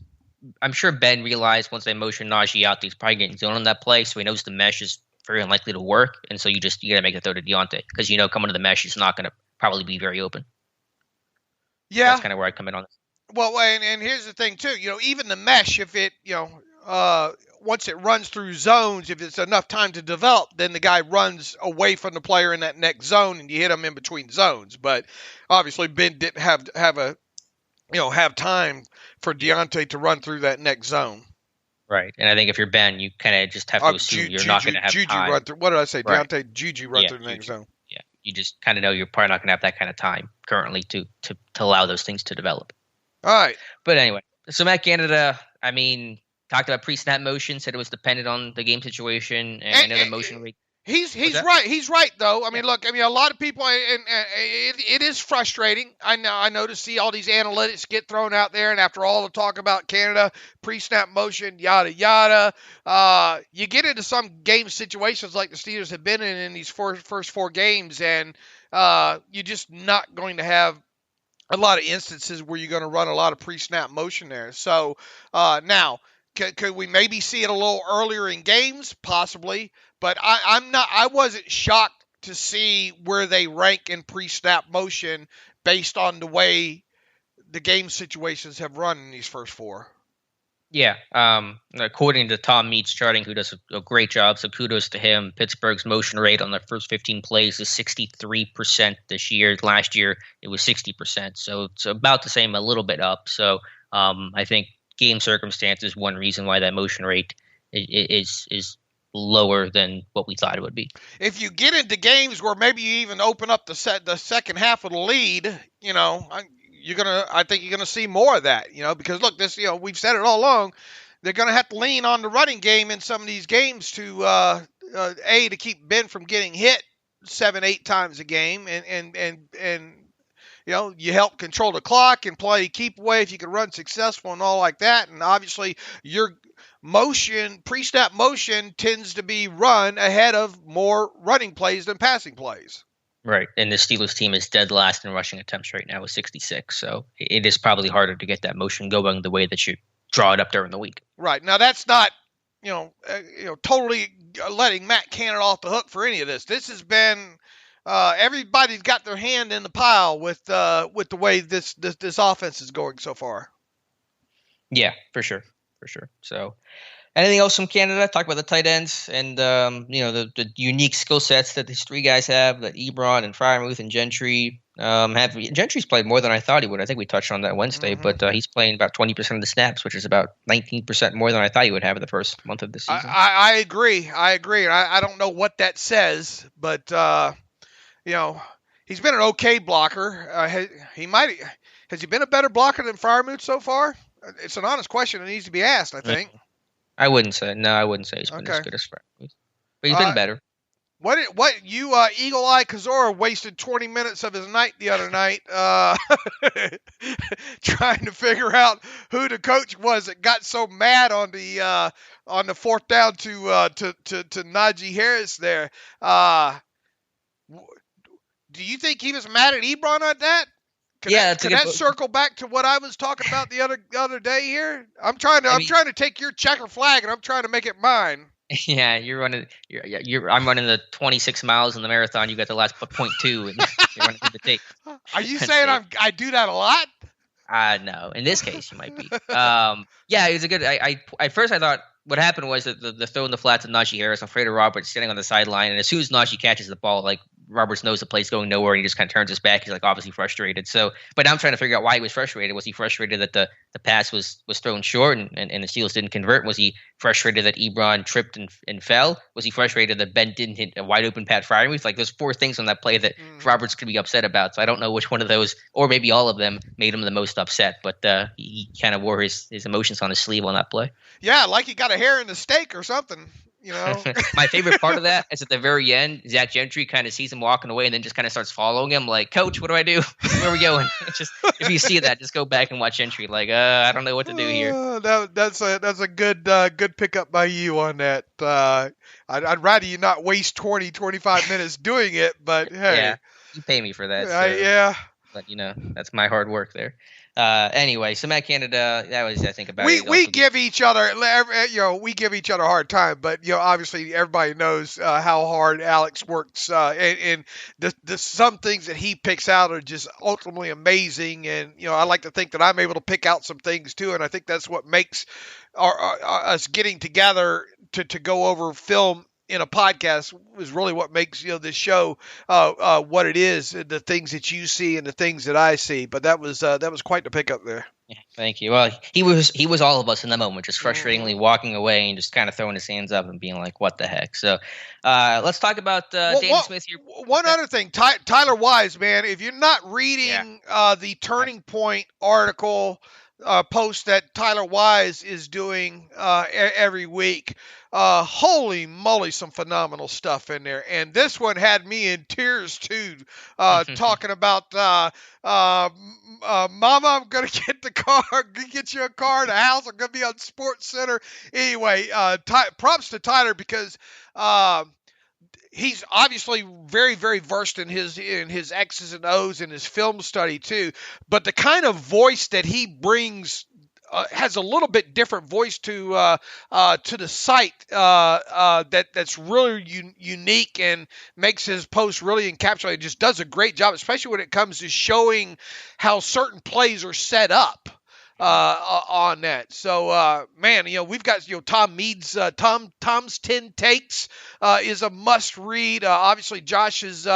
I'm sure Ben realized once they motioned Najee out, he's probably getting zone on that play, so he knows the mesh is very unlikely to work, and so you got to make the throw to Deontay because coming to the mesh is not going to probably be very open. Yeah, that's kind of where I come in on this. Well, and here's the thing too. Even the mesh, if it once it runs through zones, if it's enough time to develop, then the guy runs away from the player in that next zone, and you hit him in between zones. But obviously, Ben didn't have time for Deontay to run through that next zone. Right, and I think if you're Ben, you kind of just have to assume you're not going to have time. Run through, what did I say? Right. Deontay Juju run through the next zone. Yeah, you just kind of know you're probably not going to have that kind of time currently to allow those things to develop. All right. But anyway, so Matt Canada, I mean, talked about pre-snap motion, said it was dependent on the game situation, and I know the motion rate. He's right. He's right though. I mean, look. I mean, a lot of people, and it is frustrating. I know to see all these analytics get thrown out there, and after all the talk about Canada pre-snap motion, yada yada, you get into some game situations like the Steelers have been in these first 4 games, and you're just not going to have a lot of instances where you're going to run a lot of pre-snap motion there. So now, could we maybe see it a little earlier in games? Possibly. But I wasn't shocked to see where they rank in pre-snap motion based on the way the game situations have run in these first 4. Yeah. According to Tom Mead's charting, who does a great job, so kudos to him, Pittsburgh's motion rate on the first 15 plays is 63% this year. Last year, it was 60%. So it's about the same, a little bit up. So I think game circumstances, one reason why that motion rate is lower than what we thought it would be. If you get into games where maybe you even open up the second half of the lead, I think you're gonna see more of that, because look, this, we've said it all along, they're gonna have to lean on the running game in some of these games to to keep Ben from getting hit 7-8 times a game, and you help control the clock and play keep away if you can run successful and all like that, and obviously your pre-snap motion tends to be run ahead of more running plays than passing plays. Right, and the Steelers team is dead last in rushing attempts right now with 66, so it is probably harder to get that motion going the way that you draw it up during the week. Right, now that's not, totally letting Matt Canada off the hook for any of this. This has been, everybody's got their hand in the pile with the way this offense is going so far. Yeah, for sure. So, anything else from Canada? Talk about the tight ends and the unique skill sets that these 3 guys have. That Ebron and Freiermuth and Gentry have. Gentry's played more than I thought he would. I think we touched on that Wednesday, but he's playing about 20% of the snaps, which is about 19% more than I thought he would have in the first month of the season. I agree. I don't know what that says, but he's been an okay blocker. Has he been a better blocker than Freiermuth so far? It's an honest question that needs to be asked, I think. I wouldn't say he's been as good as Freiermuth. But he's been better. What Eagle Eye Kozora wasted 20 minutes of his night the other night trying to figure out who the coach was that got so mad on the fourth down to Najee Harris there. Do you think he was mad at Ebron on that? Can that circle back to what I was talking about the other day here? I'm trying to take your checker flag and I'm trying to make it mine. Yeah, you're running. I'm running the 26 miles in the marathon. You got the last point 0.2, and you're running through the tape. Are you saying I do that a lot? No. In this case, you might be. Yeah, it was a good. I at first I thought what happened was that the throw in the flat to Najee Harris, Alfredo Roberts standing on the sideline, and as soon as Najee catches the ball, like Roberts knows the play's going nowhere, and he just kind of turns his back. He's like obviously frustrated. So, but now I'm trying to figure out why he was frustrated. Was he frustrated that the pass was thrown short and the Steelers didn't convert? Was he frustrated that Ebron tripped and fell? Was he frustrated that Ben didn't hit a wide open Pat Freiermuth? Like there's 4 things on that play that Roberts could be upset about. So I don't know which one of those, or maybe all of them, made him the most upset. But he kind of wore his emotions on his sleeve on that play. Yeah, like he got a hair in the steak or something. You know, my favorite part of that is at the very end, Zach Gentry kind of sees him walking away and then just kind of starts following him. Like, Coach, what do I do? Where are we going? It's just, if you see that, just go back and watch Gentry. Like, I don't know what to do here. That's a good pickup by you on that. I'd rather you not waste 25 minutes doing it, but hey, yeah, you pay me for that. So, yeah. But that's my hard work there. Anyway, so Matt Canada, that was I think about it. We give each other, we give each other a hard time, but obviously everybody knows how hard Alex works, and the some things that he picks out are just ultimately amazing, and I like to think that I'm able to pick out some things too, and I think that's what makes us getting together to go over film in a podcast is really what makes this show what it is, the things that you see and the things that I see. But that was quite the pickup there. Yeah, thank you. Well, he was all of us in the moment, just frustratingly walking away and just kind of throwing his hands up and being like, "What the heck?" So let's talk about Danny Smith here. One other thing, Tyler Wise, man, if you're not reading the Turning Point article post that Tyler Wise is doing every week. Holy moly, some phenomenal stuff in there. And this one had me in tears too, talking about, Mama, I'm going to get you a car, the house, I'm going to be on Sports Center. Anyway, props to Tyler because, he's obviously very, very versed in his X's and O's and his film study too. But the kind of voice that he brings has a little bit different voice to the site that's really unique and makes his post really encapsulated. Just does a great job, especially when it comes to showing how certain plays are set up. On that. So, man, we've got, Tom Mead's, Tom's 10 Takes, is a must read. Obviously Josh's,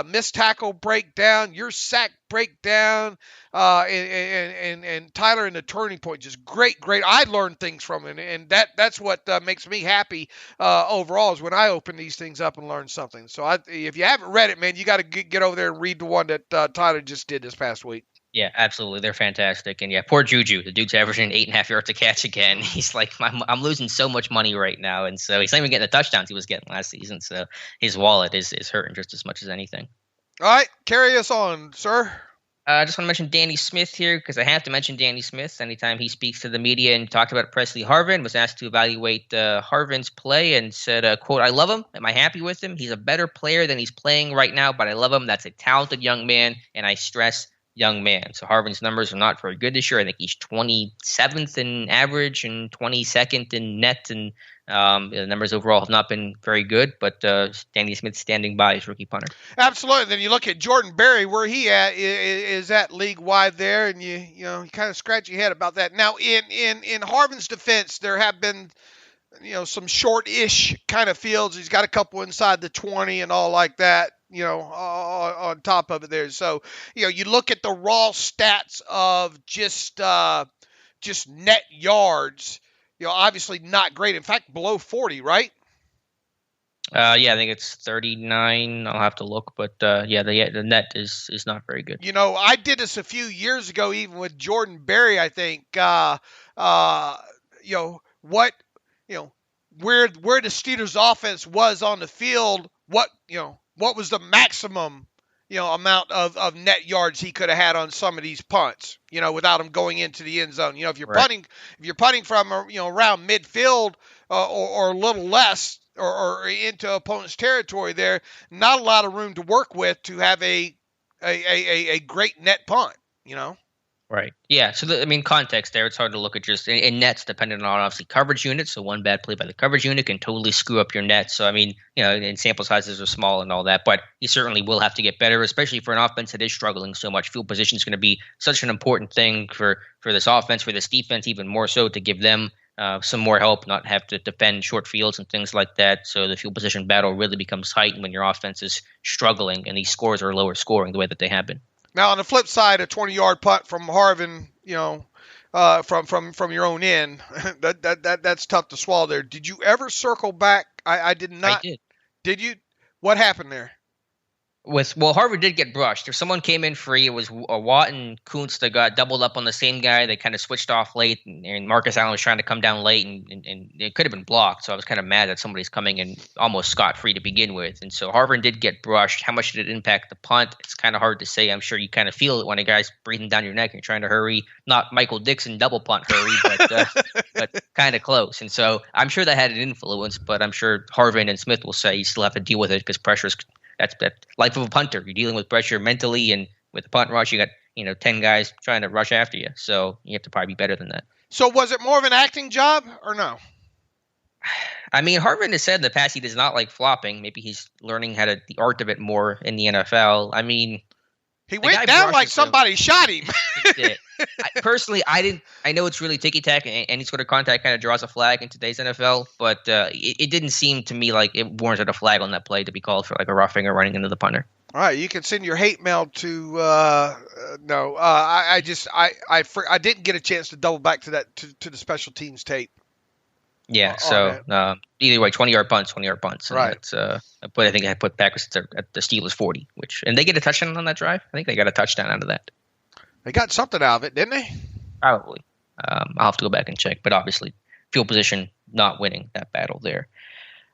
missed tackle breakdown, your sack breakdown, and Tyler in the Turning Point, just great. I learned things from him, and that's what makes me happy, overall, is when I open these things up and learn something. So if you haven't read it, man, you got to get over there and read the one that, Tyler just did this past week. Yeah, absolutely. They're fantastic. And yeah, poor Juju. The dude's averaging 8.5 yards a catch again. He's like, I'm losing so much money right now. And so he's not even getting the touchdowns he was getting last season. So his wallet is hurting just as much as anything. All right. Carry us on, sir. I just want to mention Danny Smith here because I have to mention Danny Smith anytime he speaks to the media and talked about Presley Harvin, was asked to evaluate Harvin's play and said, quote, "I love him. Am I happy with him? He's a better player than he's playing right now, but I love him. That's a talented young man, and I stress young man." So Harvin's numbers are not very good this year. I think he's 27th in average and 22nd in net, and the numbers overall have not been very good. But Danny Smith standing by his rookie punter. Absolutely. Then you look at Jordan Berry, where he is at league wide there, and you kind of scratch your head about that. Now in Harvin's defense, there have been some short-ish kind of fields. He's got a couple inside the 20 and all like that. On top of it there. So, you look at the raw stats of just net yards, obviously not great. In fact, below 40, right? Yeah, I think it's 39. I'll have to look, but the net is not very good. I did this a few years ago, even with Jordan Berry, I think, where the Steelers offense was on the field, what was the maximum, amount of net yards he could have had on some of these punts, without him going into the end zone. If you're punting from, around midfield or a little less or into opponent's territory there, not a lot of room to work with to have a great net punt, Right. Yeah. So, context there, it's hard to look at just in nets, depending on obviously coverage units. So, one bad play by the coverage unit can totally screw up your net. So, and sample sizes are small and all that, but you certainly will have to get better, especially for an offense that is struggling so much. Field position is going to be such an important thing for this offense, for this defense, even more so to give them some more help, not have to defend short fields and things like that. So, the field position battle really becomes heightened when your offense is struggling and these scores are lower scoring the way that they have been. Now, on the flip side, a 20-yard punt from Harvin, from your own end, that's tough to swallow there. Did you ever circle back? I did not. I did. Did you? What happened there? Harvard did get brushed. If someone came in free, it was Watt and Kuntz that got doubled up on the same guy. They kind of switched off late, and Marcus Allen was trying to come down late, and it could have been blocked. So I was kind of mad that somebody's coming in almost scot-free to begin with. And so Harvard did get brushed. How much did it impact the punt? It's kind of hard to say. I'm sure you kind of feel it when a guy's breathing down your neck and you're trying to hurry. Not Michael Dixon double punt hurry, but kind of close. And so I'm sure that had an influence, but I'm sure Harvin and Smith will say you still have to deal with it because pressure's – that's the life of a punter. You're dealing with pressure mentally, and with a punt rush, you got 10 guys trying to rush after you. So you have to probably be better than that. So was it more of an acting job or no? Harvin has said in the past he does not like flopping. Maybe he's learning the art of it more in the NFL. He went down like somebody shot him. He did. Personally, I know it's really ticky-tack, and any sort of contact kind of draws a flag in today's NFL, but it didn't seem to me like it warranted a flag on that play to be called for like a roughing or running into the punter. All right, you can send your hate mail to I didn't get a chance to double back to that to the special teams tape. Yeah, so either way, 20-yard punts. Right. But I think I put Packers at the Steelers 40, and they get a touchdown on that drive. I think they got a touchdown out of that. They got something out of it, didn't they? Probably. I'll have to go back and check, but obviously, field position not winning that battle there.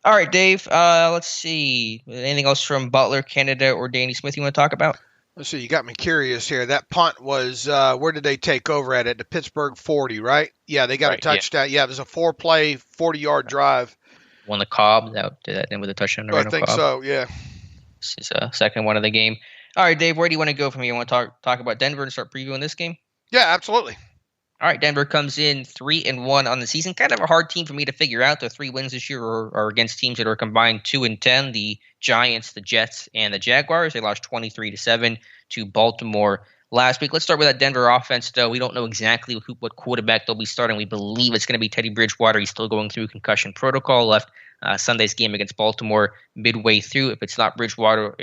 All right, Dave. Let's see. Anything else from Butler, Canada, or Danny Smith you want to talk about? Let's see. You got me curious here. That punt was where did they take over at the Pittsburgh 40, right? Yeah, they got a touchdown. Yeah, there's a 4-play, 40-yard drive. Won the Cobb. Did that end with a touchdown? I think Cobb. So. Yeah. This is a second one of the game. All right, Dave. Where do you want to go from here? You want to talk about Denver and start previewing this game? Yeah, absolutely. All right, Denver comes in 3-1 on the season. Kind of a hard team for me to figure out. Their 3 wins this year are against teams that are combined 2-10. The Giants, the Jets, and the Jaguars. They lost 23-7 to Baltimore last week. Let's start with that Denver offense, though. We don't know exactly what quarterback they'll be starting. We believe it's going to be Teddy Bridgewater. He's still going through concussion protocol. Left Sunday's game against Baltimore midway through. If it's not Bridgewater,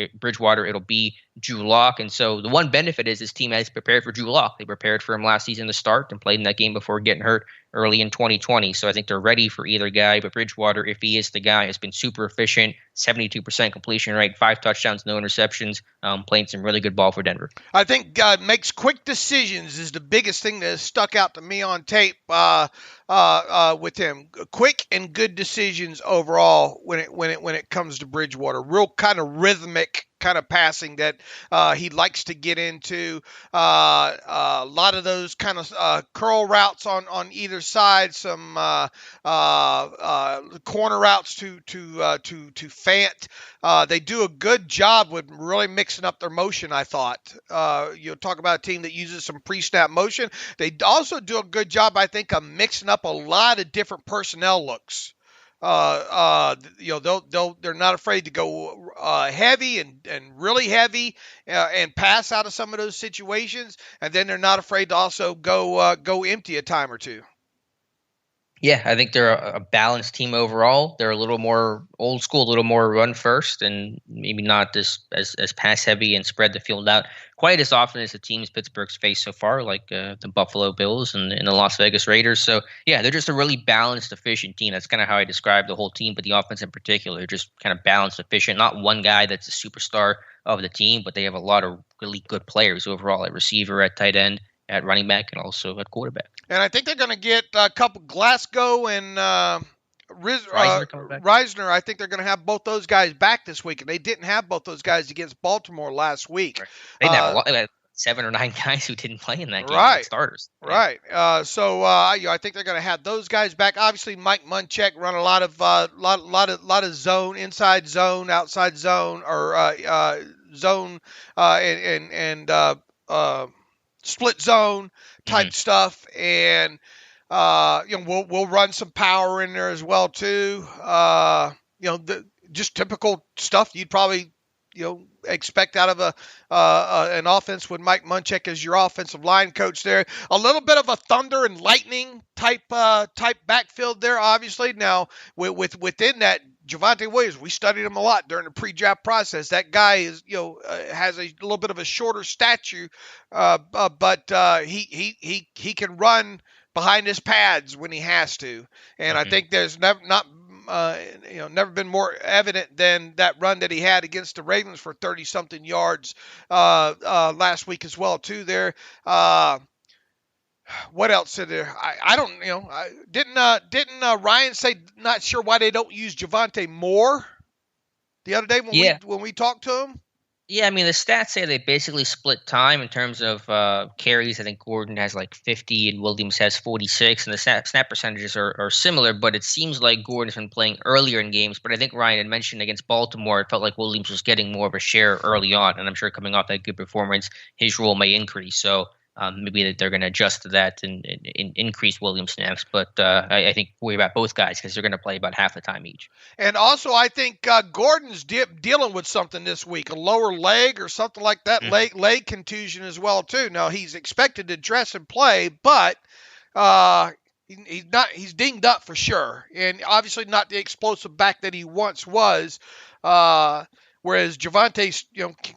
it'll be Drew Lock. And so the one benefit is this team has prepared for Drew Lock. They prepared for him last season to start and played in that game before getting hurt early in 2020. So I think they're ready for either guy. But Bridgewater, if he is the guy, has been super efficient, 72% completion rate, 5 touchdowns, no interceptions, playing some really good ball for Denver. I think makes quick decisions is the biggest thing that stuck out to me on tape with him. Quick and good decisions overall when it comes to Bridgewater. Real kind of rhythmic kind of passing that he likes to get into. A lot of those kind of curl routes on either side. Some corner routes to Fant. They do a good job with really mixing up their motion, I thought. You'll talk about a team that uses some pre-snap motion. They also do a good job, I think, of mixing up a lot of different personnel looks. They're not afraid to go heavy and really heavy and pass out of some of those situations, and then they're not afraid to also go empty a time or two. Yeah, I think they're a balanced team overall. They're a little more old school, a little more run first, and maybe not as pass heavy and spread the field out quite as often as the teams Pittsburgh's faced so far, like the Buffalo Bills and the Las Vegas Raiders. So, yeah, they're just a really balanced, efficient team. That's kind of how I describe the whole team, but the offense in particular, just kind of balanced, efficient. Not one guy that's a superstar of the team, but they have a lot of really good players overall at receiver, at tight end, at running back, and also at quarterback. And I think they're going to get a couple Glasgow and Reisner. I think they're going to have both those guys back this week, and they didn't have both those guys against Baltimore last week. Right. They had 7 or 9 guys who didn't play in that game, right? Starters, right? So I think they're going to have those guys back. Obviously, Mike Munchak run a lot of zone, inside zone, outside zone, or zone, and split zone type stuff, and we'll run some power in there as well too. Just typical stuff you'd probably expect out of an offense with Mike Munchak as your offensive line coach there. A little bit of a thunder and lightning type backfield there, obviously. Now within that, Javonte Williams, we studied him a lot during the pre-draft process. That guy is, has a little bit of a shorter stature, but he can run behind his pads when he has to. And I think there's never been more evident than that run that he had against the Ravens for 30-something yards last week as well too. There. What else is there? I don't didn't Ryan say not sure why they don't use Javonte more the other day when we talked to him? Yeah, I mean, the stats say they basically split time in terms of carries. I think Gordon has like 50 and Williams has 46, and the snap percentages are similar, but it seems like Gordon's been playing earlier in games. But I think Ryan had mentioned against Baltimore, it felt like Williams was getting more of a share early on, and I'm sure coming off that good performance, his role may increase. So maybe that they're going to adjust to that and increase Williams snaps. But I think worry about both guys because they're going to play about half the time each. And also, I think Gordon's dealing with something this week, a lower leg or something like that, leg contusion as well too. Now, he's expected to dress and play, but he's dinged up for sure. And obviously not the explosive back that he once was, whereas Javonte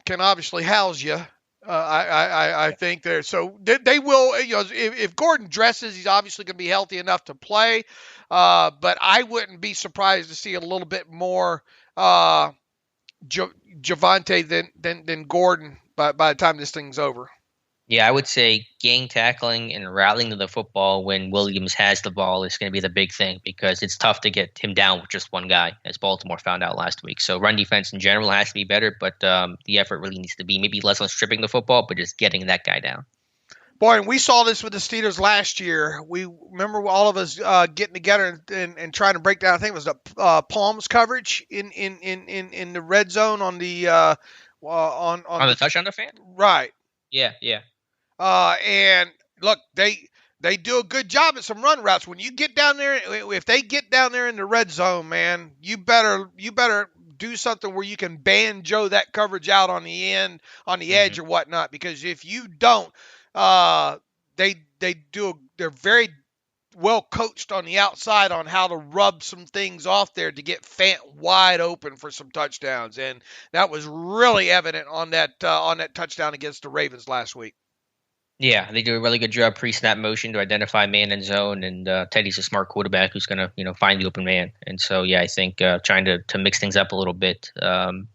can obviously house you. I think there. So they will, if Gordon dresses, he's obviously going to be healthy enough to play. But I wouldn't be surprised to see a little bit more Javonte than Gordon by the time this thing's over. Yeah, I would say gang tackling and rallying to the football when Williams has the ball is going to be the big thing because it's tough to get him down with just one guy, as Baltimore found out last week. So run defense in general has to be better, but the effort really needs to be maybe less on stripping the football, but just getting that guy down. Boy, and we saw this with the Steelers last year. We remember all of us getting together and trying to break down. I think it was the Palms coverage in the red zone on the on the touchdown defense. Right. Yeah. And look, they do a good job at some run routes. When you get down there, if they get down there in the red zone, man, you better do something where you can banjo that coverage out on the end, on the edge or whatnot. Because if you don't, they're very well coached on the outside on how to rub some things off there to get Fant wide open for some touchdowns. And that was really evident on that touchdown against the Ravens last week. Yeah, they do a really good job pre-snap motion to identify man and zone, and Teddy's a smart quarterback who's going to find the open man. And so, yeah, I think trying to mix things up a little bit, and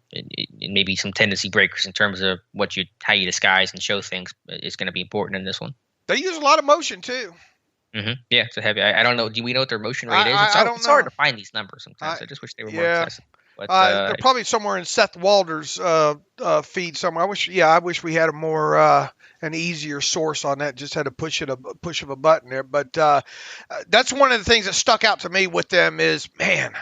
maybe some tendency breakers in terms of how you disguise and show things is going to be important in this one. They use a lot of motion too. Yeah, it's a heavy. I don't know. Do we know what their motion rate is? It's hard to find these numbers sometimes. I just wish they were more accessible. But, they're probably somewhere in Seth Walder's feed somewhere. I wish we had a more an easier source on that. Just had to push of a button there. But that's one of the things that stuck out to me with them is, man,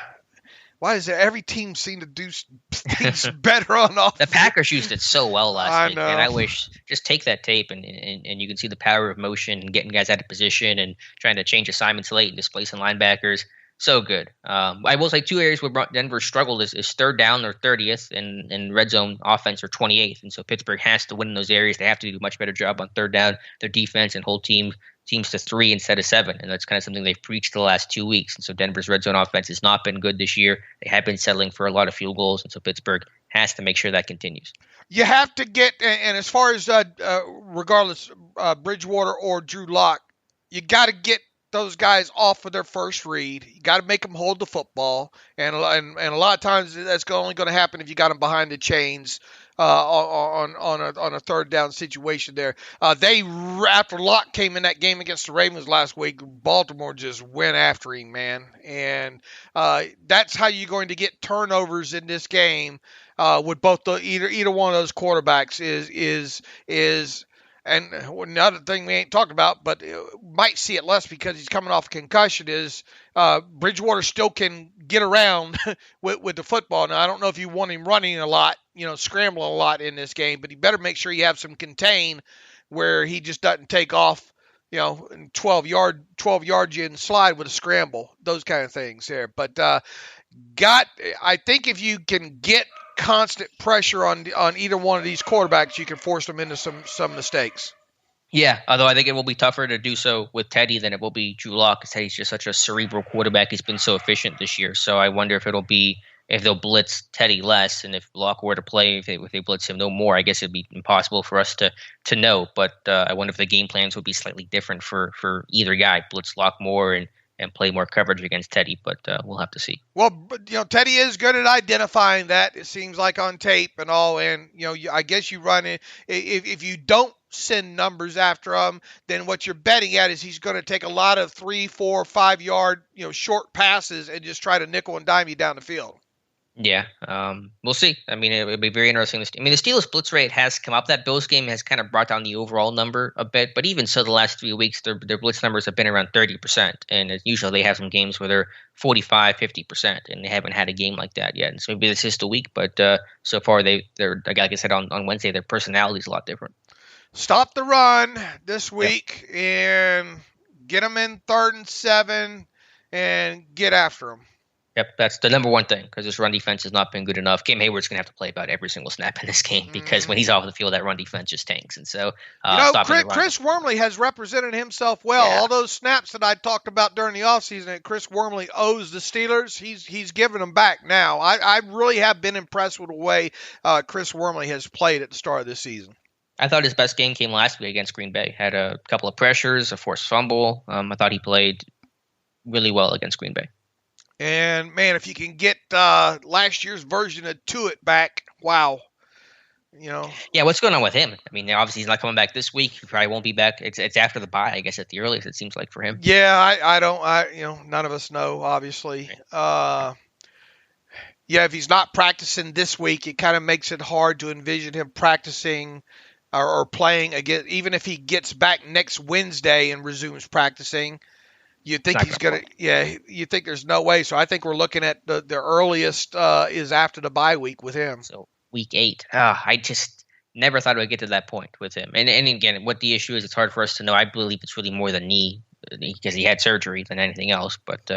why does every team seem to do things better on offense? The Packers used it so well last week, know. And I wish just take that tape and you can see the power of motion and getting guys out of position and trying to change assignments late and displacing linebackers. So good. I will say two areas where Denver struggled is third down, they're 30th, and red zone offense are 28th. And so Pittsburgh has to win in those areas. They have to do a much better job on third down, their defense, and hold teams to 3 instead of 7. And that's kind of something they've preached the last 2 weeks. And so Denver's red zone offense has not been good this year. They have been settling for a lot of field goals. And so Pittsburgh has to make sure that continues. You have to get, and as far as regardless, Bridgewater or Drew Lock, you got to get those guys off of their first read. You got to make them hold the football, and a lot of times that's only going to happen if you got them behind the chains on a third down situation. There, after Locke came in that game against the Ravens last week, Baltimore just went after him, man, and that's how you're going to get turnovers in this game with both either one of those quarterbacks is. And another thing we ain't talked about, but might see it less because he's coming off a concussion, is Bridgewater still can get around with the football. Now, I don't know if you want him running a lot, scrambling a lot in this game, but he better make sure you have some contain where he just doesn't take off, and 12 yards you and slide with a scramble, those kind of things there. But I think if you can get constant pressure on either one of these quarterbacks, you can force them into some mistakes. Yeah, although I think it will be tougher to do so with Teddy than it will be Drew Lock, because Teddy's just such a cerebral quarterback. He's been so efficient this year. So I wonder if they'll blitz Teddy less, and if Lock were to play, if they blitz him no more, I guess it'd be impossible for us to know. But I wonder if the game plans would be slightly different for either guy, blitz Lock more and play more coverage against Teddy. But we'll have to see. Well, Teddy is good at identifying that, it seems like, on tape and all. And, I guess you run it. If you don't send numbers after him, then what you're betting at is he's going to take a lot of 3, 4, 5 yard, short passes and just try to nickel and dime you down the field. Yeah, we'll see. I mean, it'll be very interesting. The Steelers' blitz rate has come up. That Bills game has kind of brought down the overall number a bit. But even so, the last 3 weeks, their blitz numbers have been around 30%. And usually they have some games where they're 45, 50%. And they haven't had a game like that yet. And so maybe this is the week. But so far, they're like I said on Wednesday, their personality is a lot different. Stop the run this week and get them in 3rd and 7 and get after them. Yep, that's the number one thing, because this run defense has not been good enough. Cam Hayward's going to have to play about every single snap in this game, because when he's off the field, that run defense just tanks. And so, Chris Wormley has represented himself well. Yeah. All those snaps that I talked about during the offseason that Chris Wormley owes the Steelers, he's giving them back now. I really have been impressed with the way Chris Wormley has played at the start of this season. I thought his best game came last week against Green Bay. Had a couple of pressures, a forced fumble. I thought he played really well against Green Bay. And, man, if you can get last year's version of Tuitt back, wow. Yeah, what's going on with him? I mean, obviously he's not coming back this week. He probably won't be back. It's after the bye, I guess, at the earliest, it seems like, for him. Yeah, none of us know, obviously. Yeah, if he's not practicing this week, it kind of makes it hard to envision him practicing or playing again, even if he gets back next Wednesday and resumes practicing. You think he's going to – yeah, you think there's no way. So I think we're looking at the earliest is after the bye week with him. So week 8. I just never thought it would get to that point with him. And again, what the issue is, it's hard for us to know. I believe it's really more the knee, because he had surgery, than anything else. But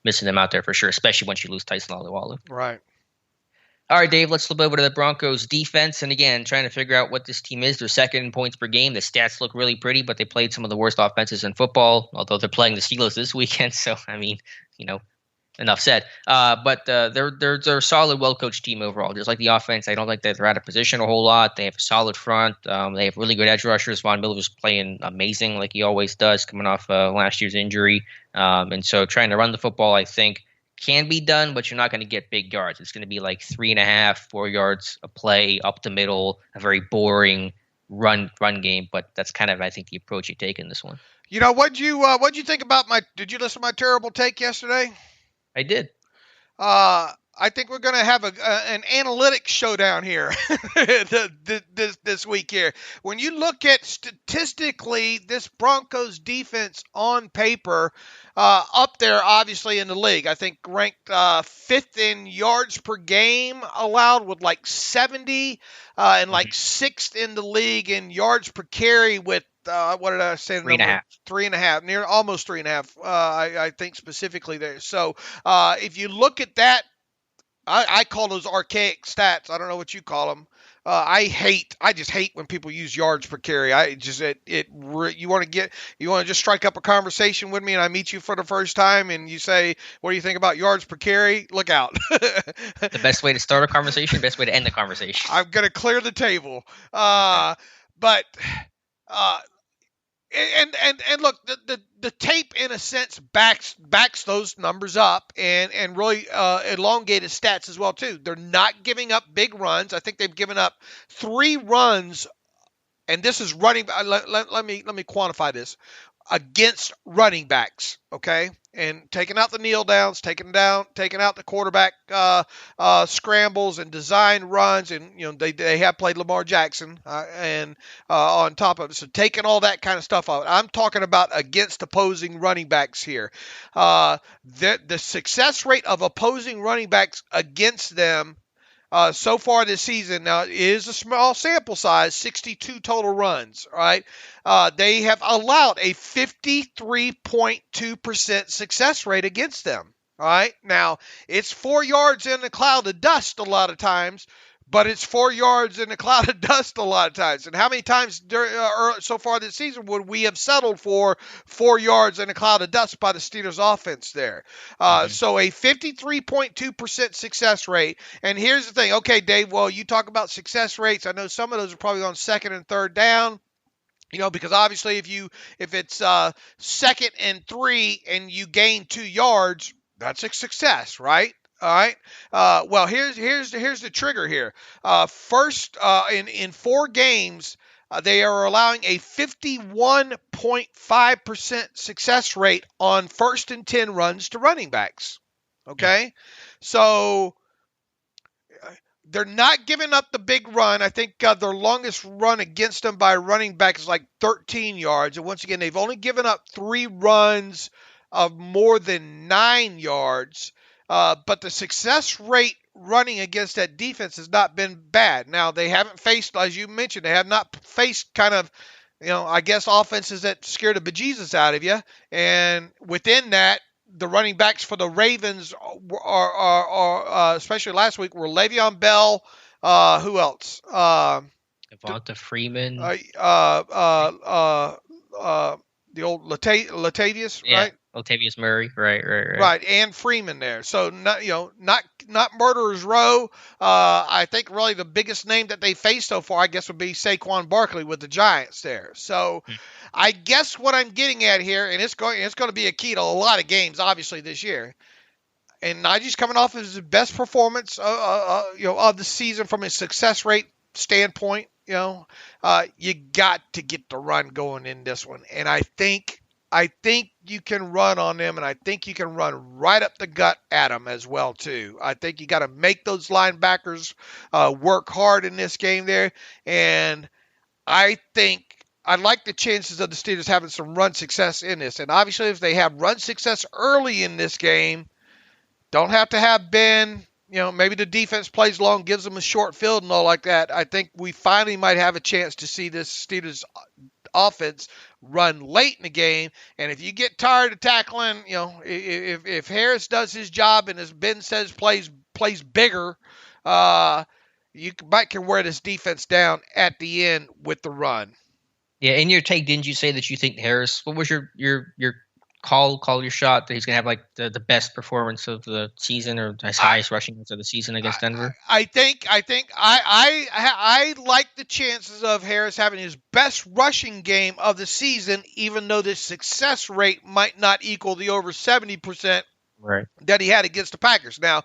missing him out there for sure, especially once you lose Tyson Alualu. Right. All right, Dave, let's flip over to the Broncos defense. And again, trying to figure out what this team is. They're second in points per game. The stats look really pretty, but they played some of the worst offenses in football, although they're playing the Steelers this weekend. So, I mean, enough said. But they're a solid, well-coached team overall. Just like the offense, I don't think that they're out of position a whole lot. They have a solid front. They have really good edge rushers. Von Miller's playing amazing, like he always does, coming off last year's injury. And so trying to run the football, I think, can be done, but you're not going to get big yards. It's going to be like 3.5, 4 yards a play up the middle, a very boring run game. But that's kind of, I think, the approach you take in this one. What'd you think about did you listen to my terrible take yesterday? I did. I think we're going to have an analytics showdown here this week here. When you look at statistically this Broncos defense on paper, up there obviously in the league, I think ranked 5th in yards per game allowed with like 70, and like 6th in the league in yards per carry with what did I say? 3.5. 3.5, near almost 3.5. I think specifically there. So if you look at that, I call those archaic stats. I don't know what you call them. I just hate when people use yards per carry. You want to just strike up a conversation with me and I meet you for the first time and you say, what do you think about yards per carry? Look out. The best way to start a conversation, best way to end the conversation. I'm going to clear the table. And look, the tape in a sense backs those numbers up and really elongated stats as well too. They're not giving up big runs. I think they've given up 3 runs, and this is running. Let me quantify this against running backs. Okay. And taking out the kneel downs, taking out the quarterback scrambles and design runs, and they have played Lamar Jackson on top of it. So taking all that kind of stuff out. I'm talking about against opposing running backs here. The success rate of opposing running backs against them so far this season. Now, it is a small sample size, 62 total runs, all right? They have allowed a 53.2% success rate against them, all right? Now, it's 4 yards in a cloud of dust a lot of times, but it's 4 yards in a cloud of dust a lot of times. And how many times so far this season would we have settled for 4 yards in a cloud of dust by the Steelers offense there? So a 53.2% success rate. And here's the thing. Okay, Dave, well, you talk about success rates. I know some of those are probably on second and third down. Because obviously if it's 2nd and 3 and you gain 2 yards, that's a success, right? All right. Well, here's the trigger here. First, in 4 games, they are allowing a 51.5% success rate on 1st and 10 runs to running backs. Okay, so they're not giving up the big run. I think their longest run against them by running back is like 13 yards, and once again, they've only given up 3 runs of more than 9 yards. But the success rate running against that defense has not been bad. Now, they haven't faced, as you mentioned, they have not faced kind of, I guess offenses that scare the bejesus out of you. And within that, the running backs for the Ravens are especially last week, were Le'Veon Bell. Who else? Devonta Freeman. The old Latavius, yeah. right? Latavius Murray, right. Right, and Freeman there. So not Murderers Row. I think really the biggest name that they faced so far, I guess, would be Saquon Barkley with the Giants there. So I guess what I'm getting at here, and it's going to be a key to a lot of games, obviously this year. And Najee's coming off his best performance, of the season from a success rate standpoint. You got to get the run going in this one, and I think you can run on them, and I think you can run right up the gut at them as well, too. I think you got to make those linebackers work hard in this game there, and I think I like the chances of the Steelers having some run success in this. And obviously, if they have run success early in this game, don't have to have Ben, maybe the defense plays long, gives them a short field and all like that. I think we finally might have a chance to see this Steelers offense run late in the game. And if you get tired of tackling, if Harris does his job and as Ben says plays bigger, you can wear this defense down at the end with the run. Yeah, in your take, didn't you say that you think Harris? What was your call your shot that he's gonna have like the best performance of the season or his highest rushing of the season against Denver? I think I like the chances of Harris having his best rushing game of the season, even though the success rate might not equal the over 70% that he had against the Packers. Now,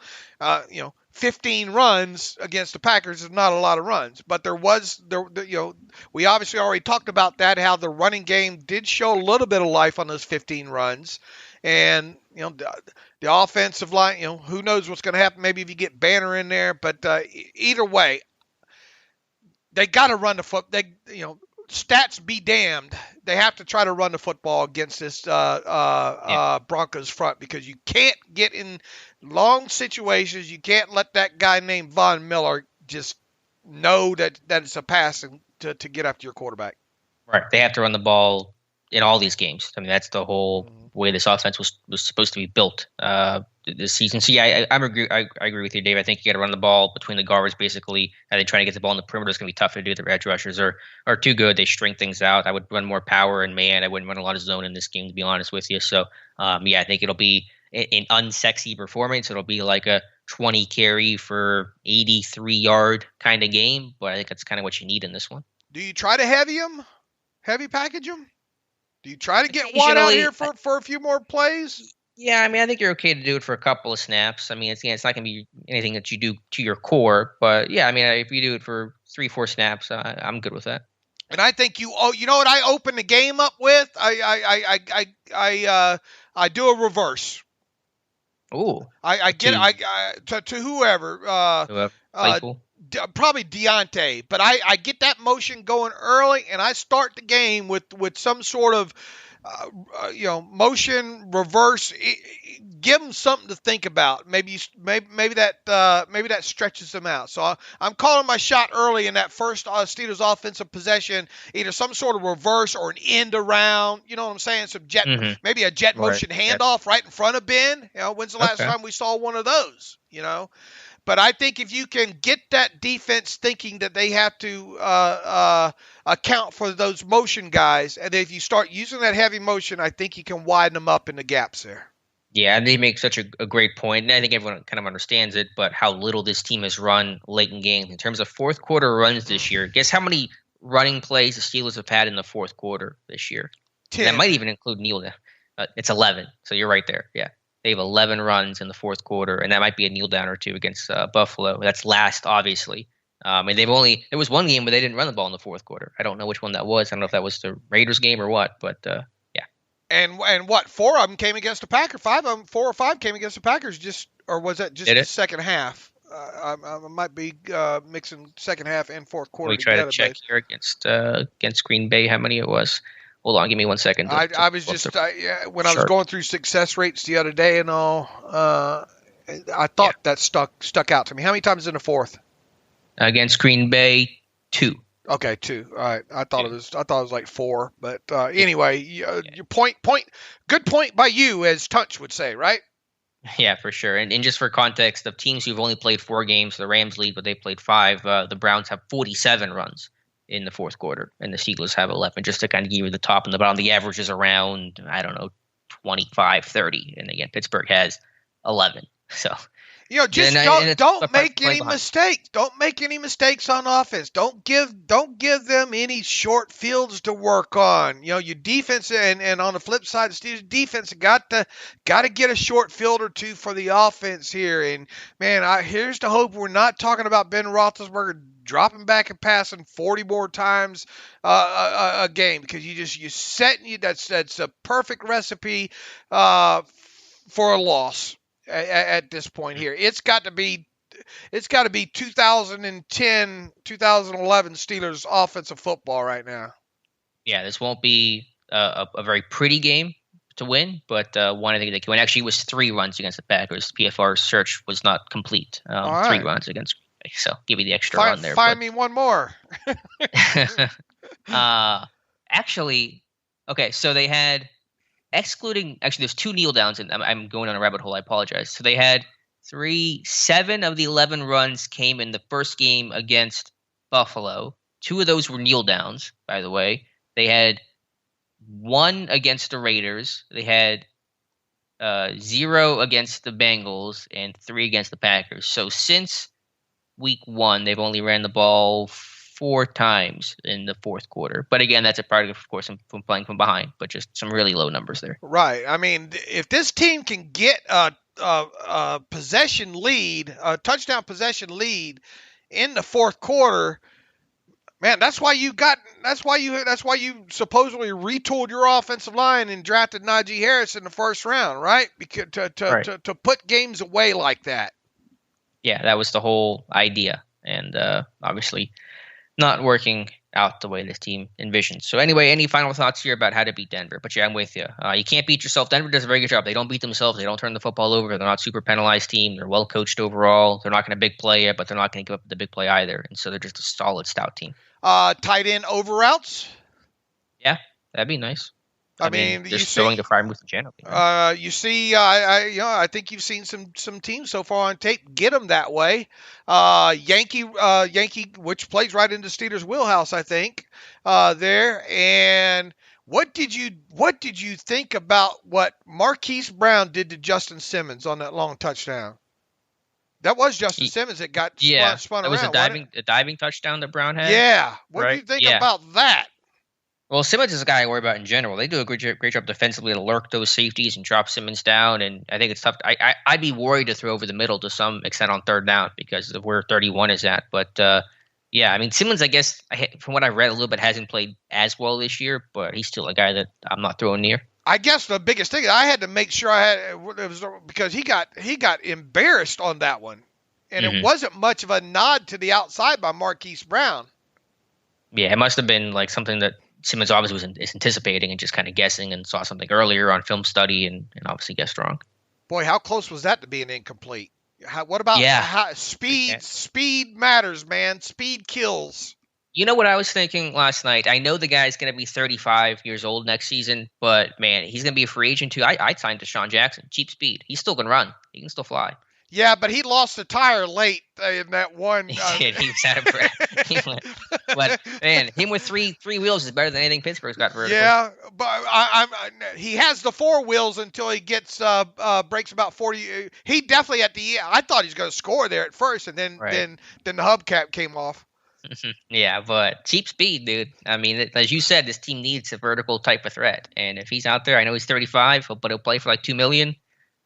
15 runs against the Packers is not a lot of runs, but we obviously already talked about that, how the running game did show a little bit of life on those 15 runs. And, the offensive line, who knows what's going to happen. Maybe if you get Banner in there, but either way, they got to run the foot. Stats be damned. They have to try to run the football against this Broncos front, because you can't get in long situations. You can't let that guy named Von Miller just know that it's a pass to get after your quarterback. Right. They have to run the ball in all these games. I mean, that's the whole way this offense was supposed to be built this season. So, yeah, I agree with you, Dave. I think you got to run the ball between the guards, basically. I think trying to get the ball in the perimeter is going to be tough to do. The edge rushers are too good. They string things out. I would run more power and man. I wouldn't run a lot of zone in this game, to be honest with you. So, I think it'll be an unsexy performance. It'll be like a 20 carry for 83-yard kind of game, but I think that's kind of what you need in this one. Do you try to heavy package them? Do you try to get Watt out here for a few more plays? Yeah, I mean, I think you're okay to do it for a couple of snaps. I mean, it's not going to be anything that you do to your core, but yeah, I mean, if you do it for 3-4 snaps, I'm good with that. And I think you know what I open the game up with? I do a reverse. Ooh. I get to whoever. Probably Deontay, but I get that motion going early, and I start the game with some sort of motion, reverse. Give them something to think about. Maybe that stretches them out. So I'm calling my shot early in that first Steelers offensive possession, either some sort of reverse or an end around. You know what I'm saying? Some maybe a jet motion handoff right in front of Ben. When's the last time we saw one of those? But I think if you can get that defense thinking that they have to account for those motion guys, and if you start using that heavy motion, I think you can widen them up in the gaps there. Yeah, they make such a great point, and I think everyone kind of understands it, but how little this team has run late in games. In terms of fourth quarter runs this year, guess how many running plays the Steelers have had in the fourth quarter this year? 10. That might even include kneel down. It's 11, so you're right there, yeah. They have 11 runs in the fourth quarter, and that might be a kneel down or two against Buffalo. That's last, obviously. And there was one game where they didn't run the ball in the fourth quarter. I don't know which one that was. I don't know if that was the Raiders game or what, but yeah. And what, 4 of them came against the Packers? 4 or 5 came against the Packers, or was that just the second half? I might be mixing second half and fourth quarter. We try to check here against Green Bay how many it was. Hold on, give me 1 second. I was just when I was going through success rates the other day and all, I thought that stuck out to me. How many times in the fourth? Against Green Bay, 2. Okay, 2. All right, I thought it was like 4, but anyway, your point. Good point by you, as Tunch would say, right? Yeah, for sure. And just for context, of teams who've only played 4 games, the Rams lead, but they played 5. The Browns have 47 runs in the fourth quarter, and the Steelers have 11, just to kind of give you the top and the bottom. The average is around, 25, 30. And again, Pittsburgh has 11. So, don't make any mistakes. Don't make any mistakes on offense. Don't give them any short fields to work on. Your defense, and on the flip side, the Steelers defense got to get a short field or two for the offense here. And man, here's the hope. We're not talking about Ben Roethlisberger dropping back and passing 40 more times a game, because that's a perfect recipe for a loss at this point here. It's got to be 2010, 2011 Steelers offensive football right now. Yeah, this won't be a very pretty game to win, but one I think they can win. Actually, it was 3 runs against the Packers. PFR search was not complete. 3 runs against. So give you the extra run there. Find me one more. Actually, okay. So they had there's 2 kneel downs, and I'm going on a rabbit hole. I apologize. So they had 7 of the 11 runs came in the first game against Buffalo. 2 of those were kneel downs, by the way. They had 1 against the Raiders. They had 0 against the Bengals and 3 against the Packers. So since week 1, they've only ran the ball 4 times in the fourth quarter. But again, that's a product, of course, from playing from behind, but just some really low numbers there. Right. I mean, if this team can get a possession lead, a touchdown possession lead in the fourth quarter, man, that's why you supposedly retooled your offensive line and drafted Najee Harris in the first round, right? Because to put games away like that. Yeah, that was the whole idea, and obviously not working out the way this team envisions. So anyway, any final thoughts here about how to beat Denver? But yeah, I'm with you. You can't beat yourself. Denver does a very good job. They don't beat themselves. They don't turn the football over. They're not a super penalized team. They're well coached overall. They're not going to big play it, but they're not going to give up the big play either. And so they're just a solid, stout team. Tight end over routes? Yeah, that'd be nice. I mean, just throwing the fire moves in general. You see, I think you've seen some teams so far on tape get them that way. Yankee, which plays right into Steelers' wheelhouse, I think, there. And what did you think about what Marquise Brown did to Justin Simmons on that long touchdown? That was Justin Simmons that got spun around. It was a diving touchdown that Brown had. Yeah. What do you think about that? Well, Simmons is a guy I worry about in general. They do a great job defensively to lurk those safeties and drop Simmons down, and I think it's tough. I'd be worried to throw over the middle to some extent on third down because of where 31 is at. But, yeah, I mean, Simmons, I guess, from what I read a little bit, hasn't played as well this year, but he's still a guy that I'm not throwing near. I guess the biggest thing, I had to make sure it was because he got embarrassed on that one, and it wasn't much of a nod to the outside by Marquise Brown. Yeah, it must have been like something that Simmons obviously is anticipating and just kind of guessing and saw something earlier on film study and obviously guessed wrong. Boy, how close was that to being incomplete? What about speed? Speed matters, man. Speed kills. You know what I was thinking last night? I know the guy's going to be 35 years old next season, but, man, he's going to be a free agent too. I'd sign Deshaun Jackson. Cheap speed. He's still going to run. He can still fly. Yeah, but he lost the tire late in that one. He did. He was out of breath. But, man, him with three wheels is better than anything Pittsburgh's got vertical. Yeah, but he has the 4 wheels until he gets breaks about 40. He definitely I thought he was going to score there at first, and then the hubcap came off. Yeah, but cheap speed, dude. I mean, as you said, this team needs a vertical type of threat, and if he's out there, I know he's 35, but he'll play for like $2 million.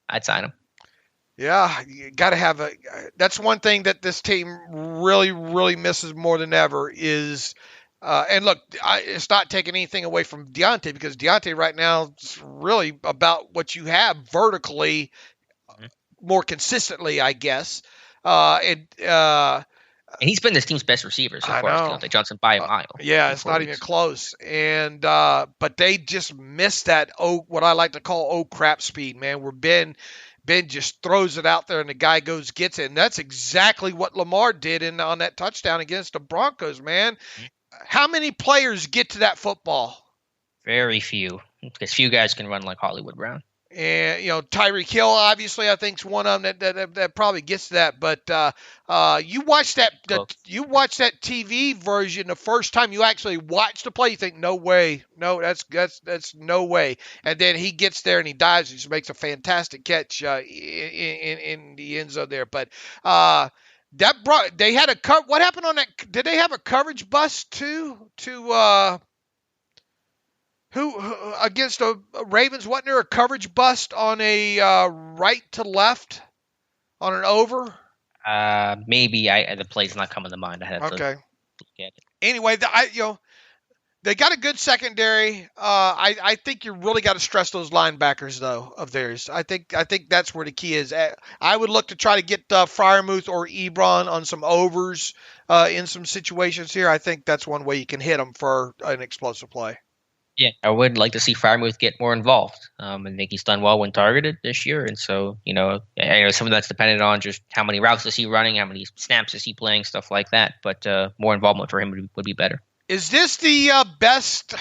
I'd sign him. Yeah, you got to have that's one thing that this team really, really misses more than ever is, and look, it's not taking anything away from Deontay because Deontay right now is really about what you have vertically more consistently, I guess. And he's been this team's best receiver so far. Deontay Johnson by a mile. Yeah, it's not even close. And but they just missed that what I like to call crap speed, man. Where Ben just throws it out there and the guy gets it. And that's exactly what Lamar did on that touchdown against the Broncos, man. How many players get to that football? Very few. Because few guys can run like Hollywood Brown. And, Tyreek Hill, obviously, I think is one of them that probably gets to that. But you watch that TV version the first time you actually watch the play, you think, no way, no, that's no way. And then he gets there and he dives and just makes a fantastic catch in the end zone there. But they had what happened on that? Did they have a coverage bust too? Who against the Ravens? Wasn't there a coverage bust on a right to left on an over? Maybe the play's not coming to mind. I had to look at it. Anyway, they got a good secondary. I think you really got to stress those linebackers though of theirs. I think that's where the key is. I would look to try to get Freiermuth or Ebron on some overs in some situations here. I think that's one way you can hit them for an explosive play. Yeah, I would like to see Freiermuth get more involved. I think he's done well when targeted this year. And so, I know some of that's dependent on just how many routes is he running, how many snaps is he playing, stuff like that. But more involvement for him would be better. Is this the best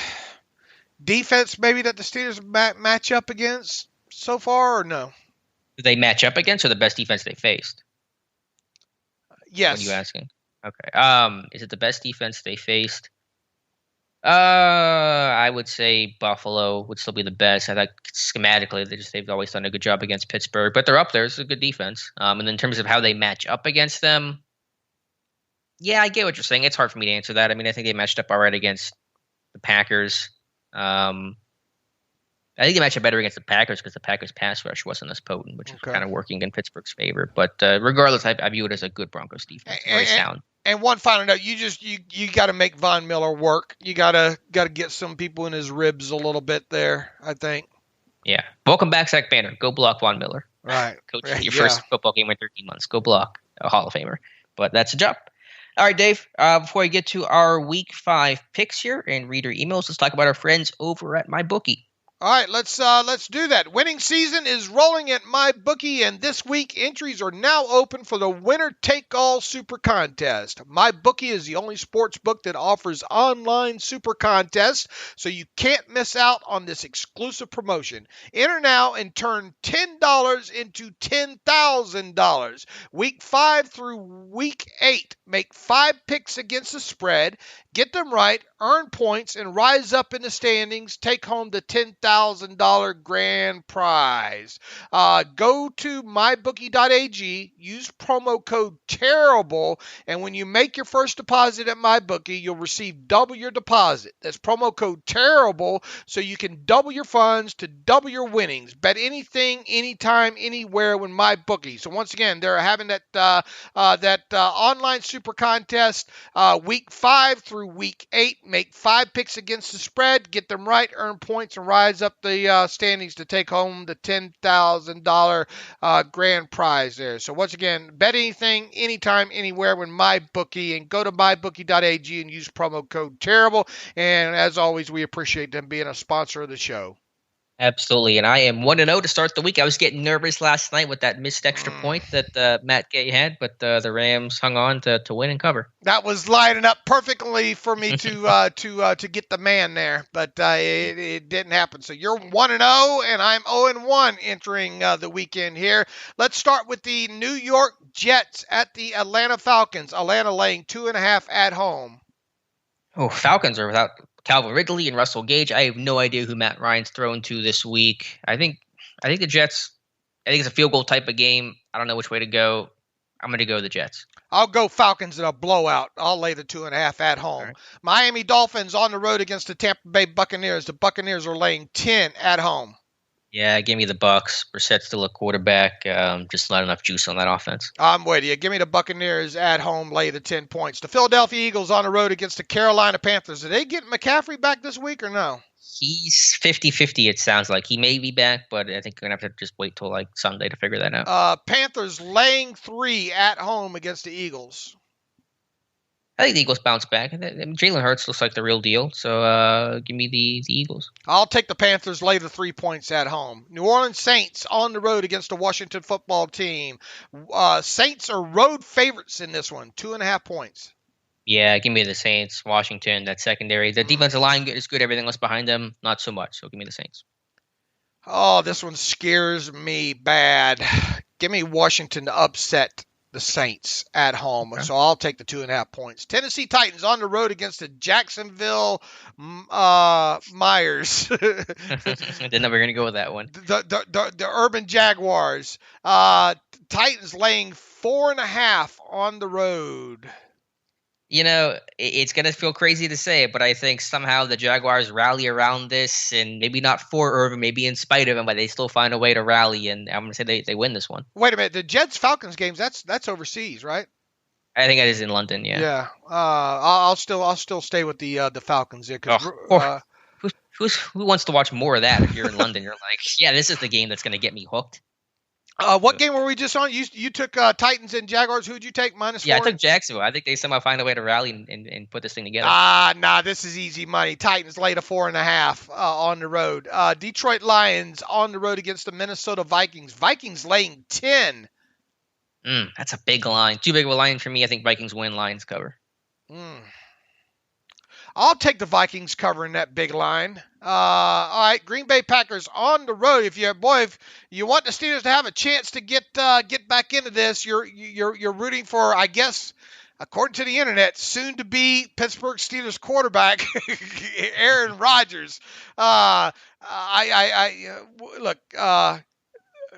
defense maybe that the Steelers match up against so far or no? Do they match up against or the best defense they faced? Yes. What are you asking? Okay. Is it the best defense they faced? I would say Buffalo would still be the best. I think schematically they've always done a good job against Pittsburgh, but they're up there. It's a good defense. And in terms of how they match up against them, yeah, I get what you're saying. It's hard for me to answer that. I mean, I think they matched up all right against the Packers. I think they matched up better against the Packers because the Packers' pass rush wasn't as potent, which is kind of working in Pittsburgh's favor. But regardless, I view it as a good Broncos defense. Very sound. And one final note: you got to make Von Miller work. You gotta get some people in his ribs a little bit there. I think. Yeah. Welcome back, Zach Banner. Go block Von Miller. Right. Coach, your first football game in 13 months. Go block a Hall of Famer. But that's a job. All right, Dave. Before we get to our Week 5 picks here and reader emails, let's talk about our friends over at MyBookie. All right, let's do that. Winning season is rolling at MyBookie, and this week entries are now open for the winner-take-all Super Contest. MyBookie is the only sports book that offers online Super Contests, so you can't miss out on this exclusive promotion. Enter now and turn $10 into $10,000. Week 5 through Week 8, make 5 picks against the spread, get them right, earn points, and rise up in the standings. Take home the $10,000 grand prize. Go to mybookie.ag, use promo code TERRIBLE, and when you make your first deposit at MyBookie, you'll receive double your deposit. That's promo code TERRIBLE, so you can double your funds to double your winnings. Bet anything, anytime, anywhere with MyBookie. So once again, they're having that online super contest week 5 through through week 8. Make 5 picks against the spread. Get them right, earn points, and rise up the standings to take home the $10,000 grand prize there. So once again, bet anything, anytime, anywhere with MyBookie, and go to mybookie.ag and use promo code TERRIBLE. And as always, we appreciate them being a sponsor of the show. Absolutely, and I am 1-0 to start the week. I was getting nervous last night with that missed extra point that Matt Gay had, but the Rams hung on to win and cover. That was lining up perfectly for me to get the man there, but it didn't happen. So you're 1-0, and I'm 0-1 entering the weekend here. Let's start with the New York Jets at the Atlanta Falcons. Atlanta laying 2.5 at home. Oh, Falcons are without Calvin Ridley and Russell Gage. I have no idea who Matt Ryan's thrown to this week. I think the Jets. I think it's a field goal type of game. I don't know which way to go. I'm going to go the Jets. I'll go Falcons in a blowout. I'll lay the 2.5 at home. Right. Miami Dolphins on the road against the Tampa Bay Buccaneers. The Buccaneers are laying 10 at home. Yeah, give me the Bucs. Brissett's still a quarterback. Just not enough juice on that offense. I'm with you. Give me the Buccaneers at home, lay the 10 points. The Philadelphia Eagles on the road against the Carolina Panthers. Are they getting McCaffrey back this week or no? He's 50-50, it sounds like. He may be back, but I think we're going to have to just wait till like Sunday to figure that out. Panthers laying 3 at home against the Eagles. I think the Eagles bounce back. Jalen Hurts looks like the real deal, so give me the Eagles. I'll take the Panthers, lay the 3 points at home. New Orleans Saints on the road against the Washington football team. Saints are road favorites in this one, 2.5 points. Yeah, give me the Saints. Washington, that secondary. The defensive line is good. Everything else behind them, not so much. So give me the Saints. Oh, this one scares me bad. Give me Washington to upset the Saints at home. Okay. So I'll take the 2.5 points. Tennessee Titans on the road against the Jacksonville Myers. Didn't know we were going to go with that one. The Urban Jaguars. Titans laying 4.5 on the road. You know, it's going to feel crazy to say it, but I think somehow the Jaguars rally around this, and maybe not for Irvin, maybe in spite of him, but they still find a way to rally, and I'm going to say they win this one. Wait a minute. The Jets-Falcons games, that's overseas, right? I think it is in London, yeah. Yeah. I'll still stay with the Falcons there. Who wants to watch more of that if you're in London? You're like, yeah, this is the game that's going to get me hooked. What game were we just on? You took Titans and Jaguars. Who'd you take -4? Yeah, I took Jacksonville. I think they somehow find a way to rally and put this thing together. Nah, this is easy money. Titans laid a 4.5 on the road. Detroit Lions on the road against the Minnesota Vikings. Vikings laying 10. That's a big line. Too big of a line for me. I think Vikings win, Lions cover. I'll take the Vikings covering that big line. All right, Green Bay Packers on the road. If you want the Steelers to have a chance to get back into this, you're rooting for, I guess, according to the internet, soon to be Pittsburgh Steelers quarterback Aaron Rodgers. Look.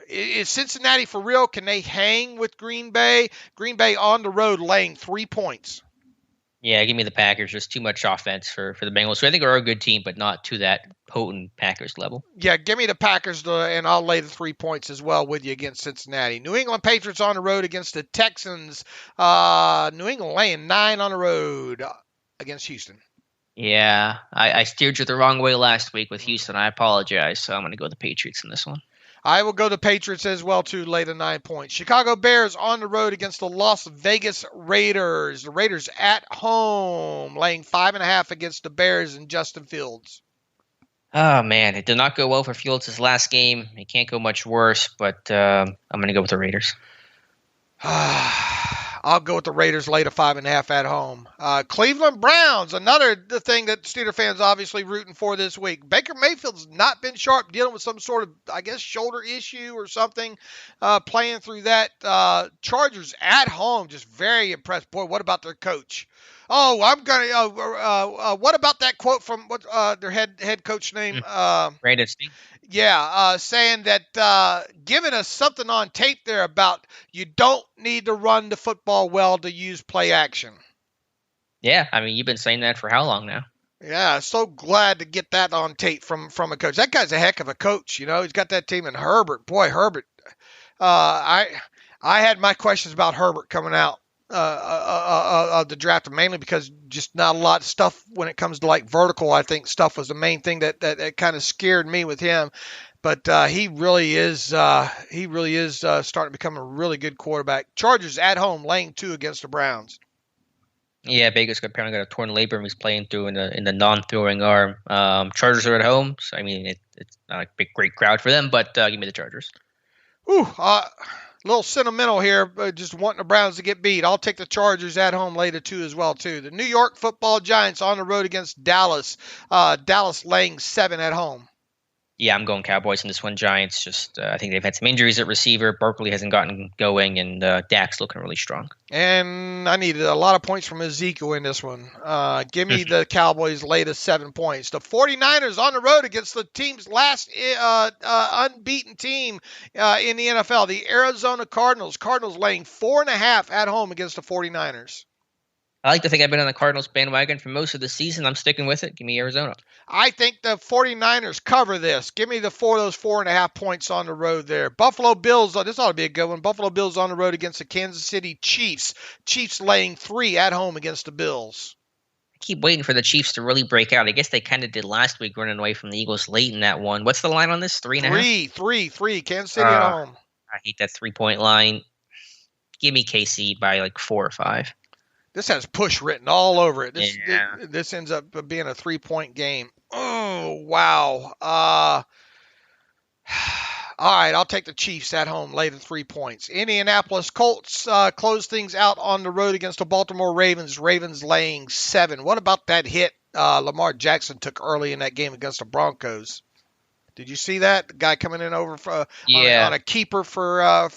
Is Cincinnati for real? Can they hang with Green Bay? Green Bay on the road laying 3 points. Yeah, give me the Packers. There's too much offense for the Bengals, who I think are a good team, but not to that potent Packers level. Yeah, give me the Packers, and I'll lay the 3 points as well with you against Cincinnati. New England Patriots on the road against the Texans. New England laying 9 on the road against Houston. Yeah, I steered you the wrong way last week with Houston. I apologize, so I'm going to go the Patriots in this one. I will go the Patriots as well, too, lay the 9 points. Chicago Bears on the road against the Las Vegas Raiders. The Raiders at home, laying 5.5 against the Bears and Justin Fields. Oh, man, it did not go well for Fields his last game. It can't go much worse, but I'm going to go with the Raiders. I'll go with the Raiders, lay to 5.5 at home. Cleveland Browns, another thing that Steeler fans obviously rooting for this week. Baker Mayfield's not been sharp, dealing with some sort of, I guess, shoulder issue or something, playing through that. Chargers at home, just very impressed. Boy, what about their coach? Oh, I'm gonna. What about that quote from their head coach name? Brandon Sneak. Yeah, saying that giving us something on tape there about you don't need to run the football well to use play action. Yeah, I mean, you've been saying that for how long now? Yeah, so glad to get that on tape from a coach. That guy's a heck of a coach. You know, he's got that team in Herbert. Boy, Herbert. I had my questions about Herbert coming out of the draft, mainly because just not a lot of stuff when it comes to like vertical. I think stuff was the main thing that kind of scared me with him. But he really is starting to become a really good quarterback. Chargers at home, laying 2 against the Browns. Yeah, Baker's apparently got a torn labrum he's playing through in the non-throwing arm. Chargers are at home, so I mean it's not a great crowd for them, but give me the Chargers. Ooh, a little sentimental here, but just wanting the Browns to get beat. I'll take the Chargers at home, later 2 as well too. The New York Football Giants on the road against Dallas. Dallas laying 7 at home. Yeah, I'm going Cowboys in this one. Giants, just I think they've had some injuries at receiver. Barkley hasn't gotten going, and Dak's looking really strong. And I needed a lot of points from Ezekiel in this one. Give me the Cowboys latest 7 points. The 49ers on the road against the team's last unbeaten team in the NFL, the Arizona Cardinals. Cardinals laying 4.5 at home against the 49ers. I like to think I've been on the Cardinals bandwagon for most of the season. I'm sticking with it. Give me Arizona. I think the 49ers cover this. Give me those 4.5 points on the road there. Buffalo Bills, this ought to be a good one. Buffalo Bills on the road against the Kansas City Chiefs. Chiefs laying 3 at home against the Bills. I keep waiting for the Chiefs to really break out. I guess they kind of did last week, running away from the Eagles late in that one. What's the line on this? 3.5? 3. Kansas City at home. I hate that 3-point line. Give me KC by like 4 or 5. This has push written all over it. This ends up being a 3-point game. Oh, wow. All right, I'll take the Chiefs at home, later 3 points. Indianapolis Colts close things out on the road against the Baltimore Ravens. Ravens laying 7. What about that hit Lamar Jackson took early in that game against the Broncos? Did you see that? The guy coming in over on a keeper for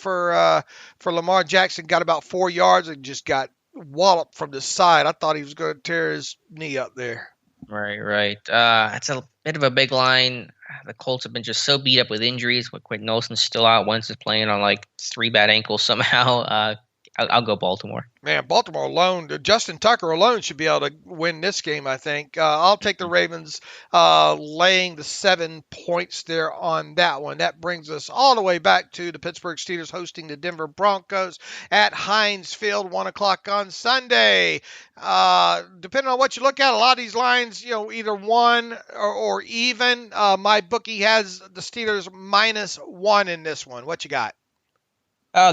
Lamar Jackson, got about 4 yards and just got wallop from the side. I thought he was going to tear his knee up there. Right. It's a bit of a big line. The Colts have been just so beat up with injuries. Quentin Nelson's still out. Wentz is playing on like 3 bad ankles somehow. I'll go Baltimore. Man, Baltimore alone, Justin Tucker alone should be able to win this game, I think. I'll take the Ravens laying the 7 points there on that one. That brings us all the way back to the Pittsburgh Steelers hosting the Denver Broncos at Heinz Field, 1 o'clock on Sunday. Depending on what you look at, a lot of these lines, either 1 or even. My bookie has the Steelers -1 in this one. What you got?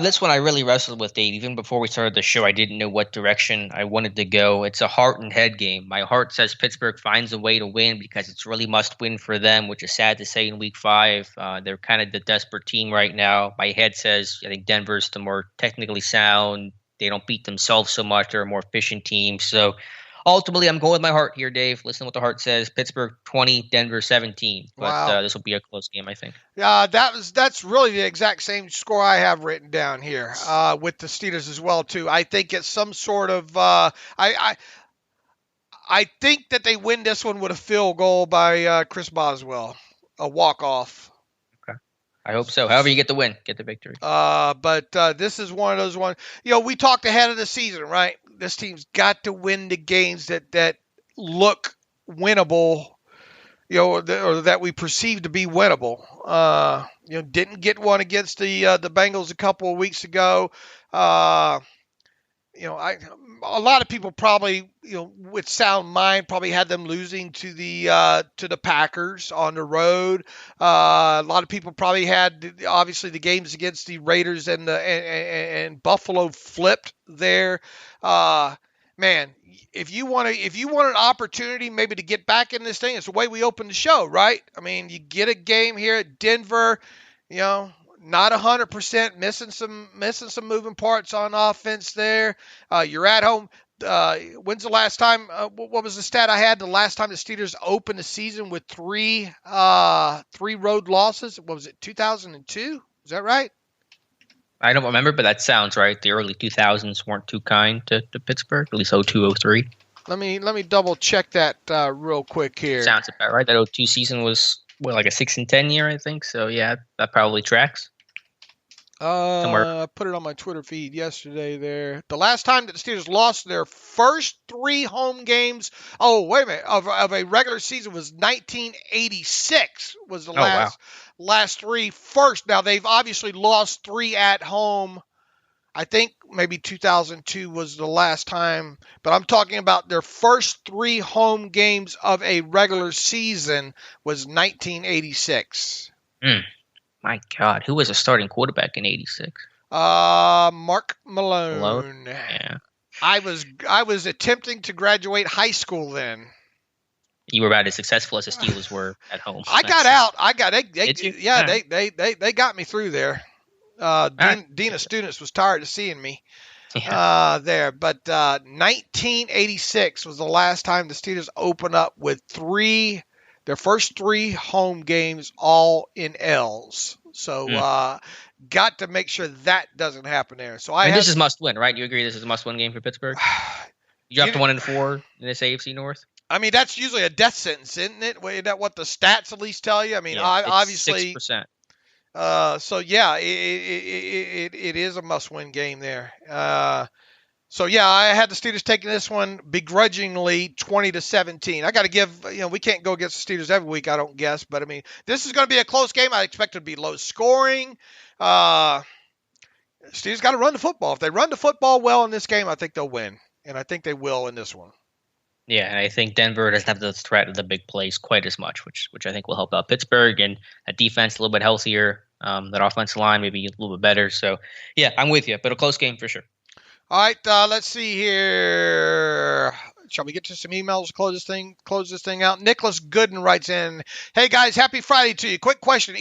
This one I really wrestled with, Dave. Even before we started the show, I didn't know what direction I wanted to go. It's a heart and head game. My heart says Pittsburgh finds a way to win because it's really must win for them, which is sad to say in week 5. They're kind of the desperate team right now. My head says I think Denver's the more technically sound. They don't beat themselves so much. They're a more efficient team. So ultimately, I'm going with my heart here, Dave. Listen to what the heart says. Pittsburgh 20, Denver 17. But wow. This will be a close game, I think. That's really the exact same score I have written down here with the Steelers as well, too. I think it's some sort of I think that they win this one with a field goal by Chris Boswell, a walk-off. Okay. I hope so. However you get the win, get the victory. But this is one of those ones. We talked ahead of the season, right? This team's got to win the games that look winnable, or that we perceive to be winnable. Didn't get one against the Bengals a couple of weeks ago. A lot of people probably, with sound mind, probably had them losing to the Packers on the road. A lot of people probably had obviously the games against the Raiders and Buffalo flipped there. Man, if you want an opportunity maybe to get back in this thing, it's the way we open the show, right? I mean, you get a game here at Denver, not 100%, missing some moving parts on offense there. You're at home. When's the last time? What was the stat I had? The last time the Steelers opened the season with three road losses. What was it? 2002? Is that right? I don't remember, but that sounds right. The early 2000s weren't too kind to Pittsburgh, at least 02, 03. Let me double check that real quick here. Sounds about right. That 02 season was like a 6-10 year, I think. So yeah, that probably tracks. I put it on my Twitter feed yesterday there. The last time that the Steelers lost their first 3 home games, of a regular season was 1986 was the last 3 first. Now they've obviously lost 3 at home. I think maybe 2002 was the last time, but I'm talking about their first 3 home games of a regular season was 1986. My God, who was a starting quarterback in '86? Mark Malone. Malone? Yeah. I was attempting to graduate high school then. You were about as successful as the Steelers were at home. I got out. They got me through there. Dean of Students was tired of seeing me there. But 1986 was the last time the Steelers opened up with their first 3 home games all in L's. So got to make sure that doesn't happen there. So this is must win, right? You agree this is a must win game for Pittsburgh? You dropped to 1-4 in this AFC North. I mean, that's usually a death sentence, isn't it? Isn't that what the stats at least tell you? I mean, obviously 6%. So yeah, it is a must-win game there. So yeah, I had the Steelers taking this one begrudgingly, 20-17. I got to give, we can't go against the Steelers every week, I don't guess, but I mean, this is going to be a close game. I expect it to be low scoring. Steelers got to run the football. If they run the football well in this game, I think they'll win, and I think they will in this one. Yeah, and I think Denver doesn't have the threat of the big plays quite as much, which I think will help out Pittsburgh, and a defense a little bit healthier. That offensive line maybe a little bit better. So, yeah, I'm with you, but a close game for sure. All right, let's see here. Shall we get to some emails? Close this thing out. Nicholas Gooden writes in, "Hey guys, happy Friday to you. Quick question: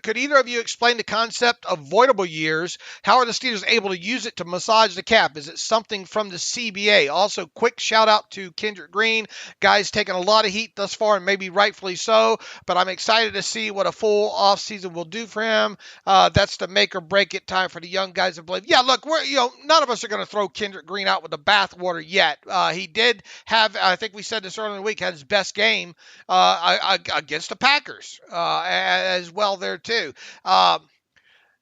could either of you explain the concept of voidable years? How are the Steelers able to use it to massage the cap? Is it something from the CBA? Also, quick shout out to Kendrick Green. Guys taking a lot of heat thus far, and maybe rightfully so. But I'm excited to see what a full off season will do for him. That's the make or break it time for the young guys to believe. Yeah, look, none of us are going to throw Kendrick Green out with the bathwater yet. He did have, I think we said this earlier in the week, had his best game against the Packers as well there too.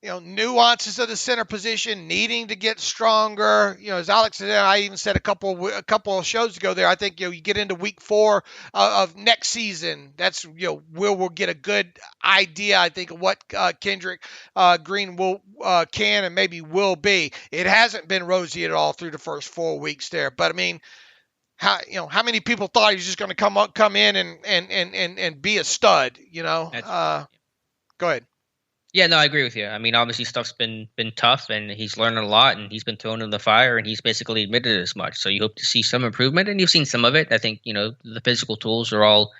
Nuances of the center position, needing to get stronger. As Alex said, I even said a couple of shows ago there, I think, you get into week 4 of next season. That's, where we'll get a good idea, I think, of what Kendrick Green can and maybe will be. It hasn't been rosy at all through the first 4 weeks there. But I mean, how many people thought he was just going to come in and be a stud? Go ahead. Yeah, no, I agree with you. I mean, obviously stuff's been tough, and he's learned a lot, and he's been thrown in the fire, and he's basically admitted as much. So you hope to see some improvement, and you've seen some of it. I think the physical tools are all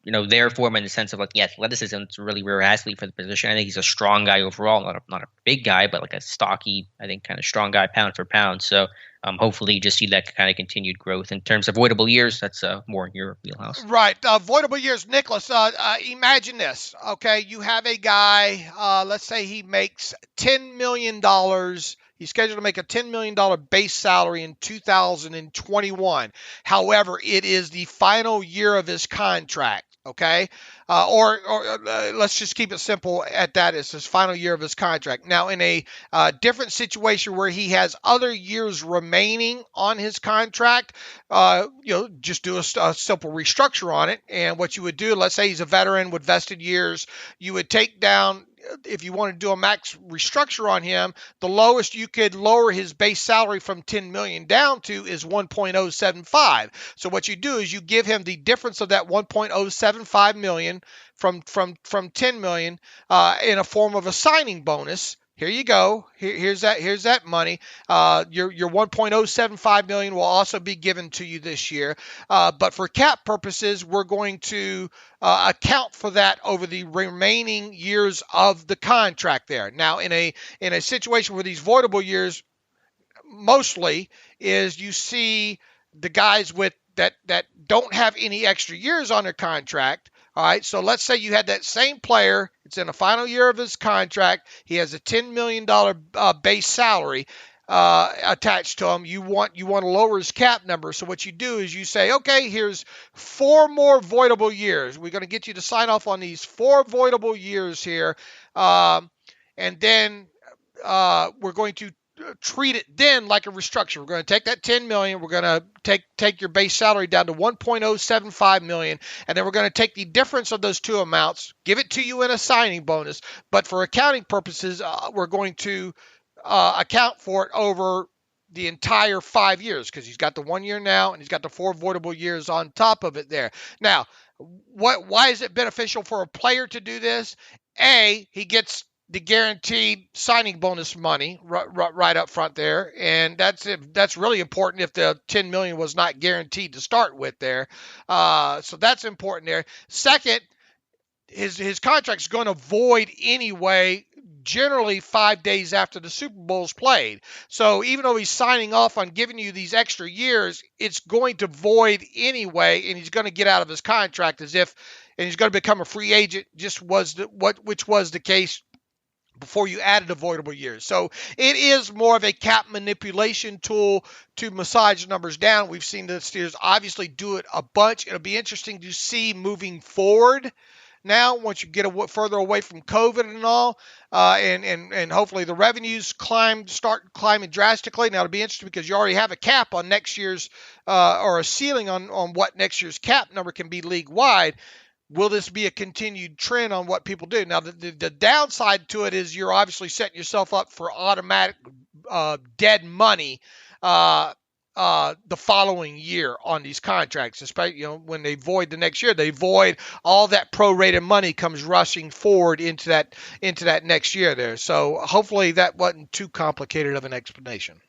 there for him in the sense of athleticism is really rare athlete for the position. I think he's a strong guy overall, not a big guy, but like a stocky, I think, kind of strong guy pound for pound. So hopefully you just see that kind of continued growth. In terms of voidable years, that's more in your wheelhouse. Right. Voidable years, Nicholas, imagine this. Okay, you have a guy, let's say he makes $10 million. He's scheduled to make a $10 million base salary in 2021. However, it is the final year of his contract. Okay, or let's just keep it simple at that. It's his final year of his contract. Now, in a different situation where he has other years remaining on his contract, just do a simple restructure on it. And what you would do, let's say he's a veteran with vested years, you would take down, if you want to do a max restructure on him, the lowest you could lower his base salary from $10 million down to is $1.075. So what you do is you give him the difference of that $1.075 million from $10 million in a form of a signing bonus. Here you go. Here's that money. Your $1.075 million will also be given to you this year. But for cap purposes, we're going to account for that over the remaining years of the contract there. Now, in a situation where these voidable years mostly is, you see the guys with that don't have any extra years on their contract. All right, so let's say you had that same player. It's in the final year of his contract. He has a $10 million base salary attached to him. You want to lower his cap number. So what you do is you say, okay, here's 4 more voidable years. We're going to get you to sign off on these 4 voidable years here. And then we're going to treat it then like a restructure. We're going to take that $10 million. We're going to take your base salary down to $1.075 million, and then we're going to take the difference of those two amounts, give it to you in a signing bonus. But for accounting purposes, we're going to account for it over the entire 5 years, because he's got the 1 year now and he's got the 4 voidable years on top of it there. Now, why is it beneficial for a player to do this? A, he gets the guaranteed signing bonus money right up front there, and that's really important if the $10 million was not guaranteed to start with there. So that's important there. Second, his contract's going to void anyway, generally 5 days after the Super Bowl's played. So even though he's signing off on giving you these extra years, it's going to void anyway, and he's going to get out of his contract and he's going to become a free agent, which was the case before you added avoidable years. So it is more of a cap manipulation tool to massage numbers down. We've seen the Steelers obviously do it a bunch. It'll be interesting to see moving forward. Now, once you get further away from COVID and all, and hopefully the revenues start climbing drastically. Now, it'll be interesting because you already have a cap on next year's, or a ceiling on what next year's cap number can be league-wide. Will this be a continued trend on what people do? Now, the downside to it is you're obviously setting yourself up for automatic dead money the following year on these contracts, especially when they void the next year. They void all that prorated money comes rushing forward into that next year there. So hopefully that wasn't too complicated of an explanation.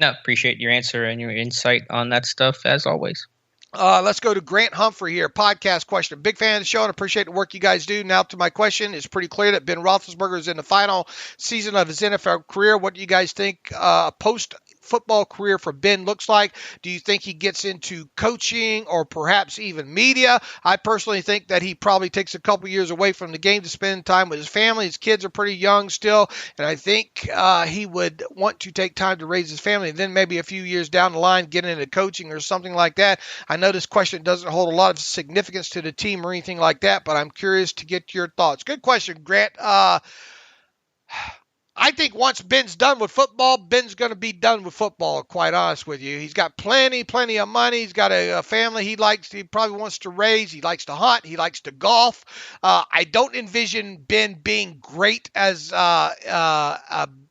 No, appreciate your answer and your insight on that stuff as always. Let's go to Grant Humphrey here. Podcast question. Big fan of the show and appreciate the work you guys do. Now to my question. It's pretty clear that Ben Roethlisberger is in the final season of his NFL career. What do you guys think post-football career for Ben looks like? Do you think he gets into coaching or perhaps even media? I personally think that he probably takes a couple years away from the game to spend time with his family. His kids are pretty young still, and I think he would want to take time to raise his family, and then maybe a few years down the line get into coaching or something like that. I know this question doesn't hold a lot of significance to the team or anything like that, but I'm curious to get your thoughts. Good question, Grant. I think once Ben's done with football, Ben's going to be done with football, quite honest with you. He's got plenty of money. He's got a family he probably wants to raise. He likes to hunt. He likes to golf. I don't envision Ben being great as an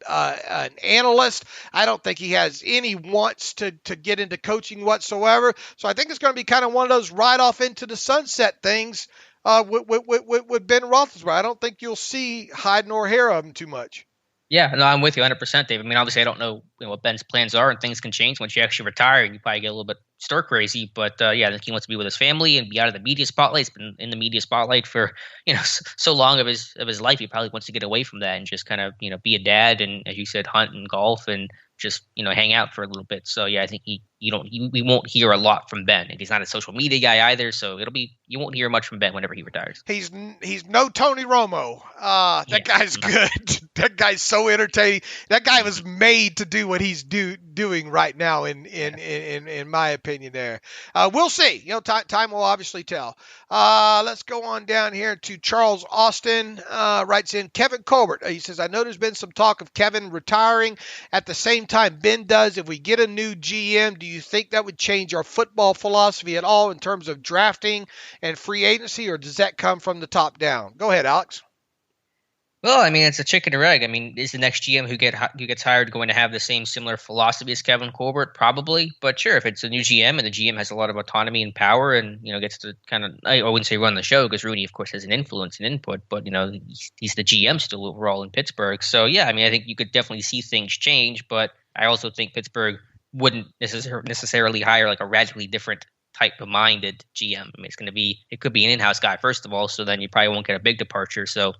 analyst. I don't think he has any wants to get into coaching whatsoever. So I think it's going to be kind of one of those ride off into the sunset things with Ben Roethlisberger. I don't think you'll see hide nor hair of him too much. Yeah, no, I'm with you 100%, Dave. I mean, obviously, I don't know what Ben's plans are, and things can change once you actually retire, and you probably get a little bit stir crazy. But yeah, I think he wants to be with his family and be out of the media spotlight. He's been in the media spotlight for so long of his life. He probably wants to get away from that and just kind of be a dad and, as you said, hunt and golf and just hang out for a little bit. So yeah, I think we won't hear a lot from Ben, and he's not a social media guy either. So you won't hear much from Ben whenever he retires. He's no Tony Romo. That guy's good. That guy's so entertaining. That guy was made to do what he's doing right now. In my opinion, there. We'll see. Time will obviously tell. Let's go on down here to Charles Austin. Writes in Kevin Colbert. He says, I know there's been some talk of Kevin retiring at the same time Ben does. If we get a new GM, do you think that would change our football philosophy at all in terms of drafting and free agency, or does that come from the top down? Go ahead, Alex. Well, I mean, it's a chicken or egg. I mean, is the next GM who gets hired going to have the same similar philosophy as Kevin Colbert? Probably. But sure, if it's a new GM and the GM has a lot of autonomy and power and, gets to kind of, I wouldn't say run the show because Rooney, of course, has an influence and input, but, he's the GM still overall in Pittsburgh. So, yeah, I mean, I think you could definitely see things change, but I also think Pittsburgh wouldn't necessarily hire like a radically different type of minded GM. I mean, it could be an in-house guy, first of all, so then you probably won't get a big departure. So,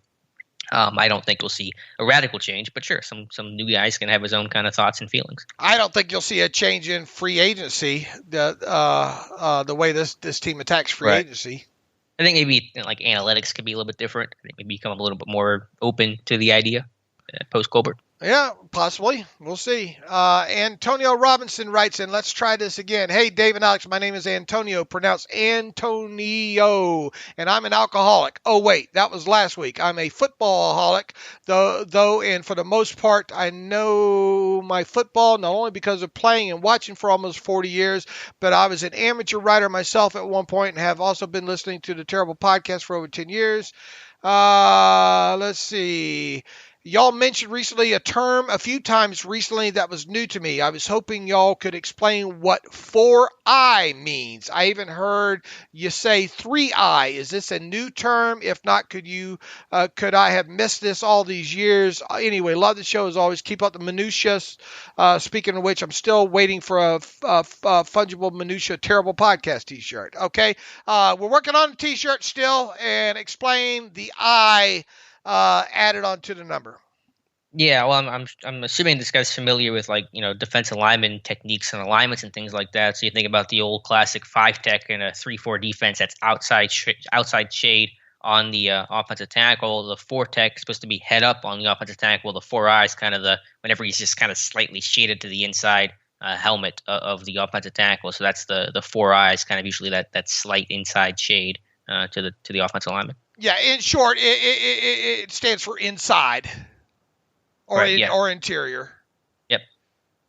I don't think we'll see a radical change, but sure, some new guys can have his own kind of thoughts and feelings. I don't think you'll see a change in free agency. The way this team attacks free agency. I think maybe like analytics could be a little bit different. I think maybe become a little bit more open to the idea post Colbert. Yeah, possibly. We'll see. Antonio Robinson writes in, let's try this again. Hey, Dave and Alex, my name is Antonio, pronounced Antonio, and I'm an alcoholic. Oh, wait, that was last week. I'm a football-aholic, though, and for the most part, I know my football, not only because of playing and watching for almost 40 years, but I was an amateur writer myself at one point and have also been listening to the Terrible Podcast for over 10 years. Let's see. Y'all mentioned recently a term a few times recently that was new to me. I was hoping y'all could explain what 4I means. I even heard you say 3I. Is this a new term? If not, could I have missed this all these years? Anyway, love the show as always. Keep up the minutia. Speaking of which, I'm still waiting for a fungible minutia terrible podcast T-shirt. Okay, we're working on the T-shirt still, and explain the I added onto the number. Yeah, well, I'm assuming this guy's familiar with defensive lineman techniques and alignments and things like that. So you think about the old classic 5 tech and a 3-4 defense that's outside shade on the offensive tackle. The 4 tech is supposed to be head up on the offensive tackle. The 4I is kind of whenever he's just kind of slightly shaded to the inside helmet of the offensive tackle. So that's the 4I is kind of usually that slight inside shade to the offensive lineman. Yeah, in short, it stands for inside or or interior. Yep.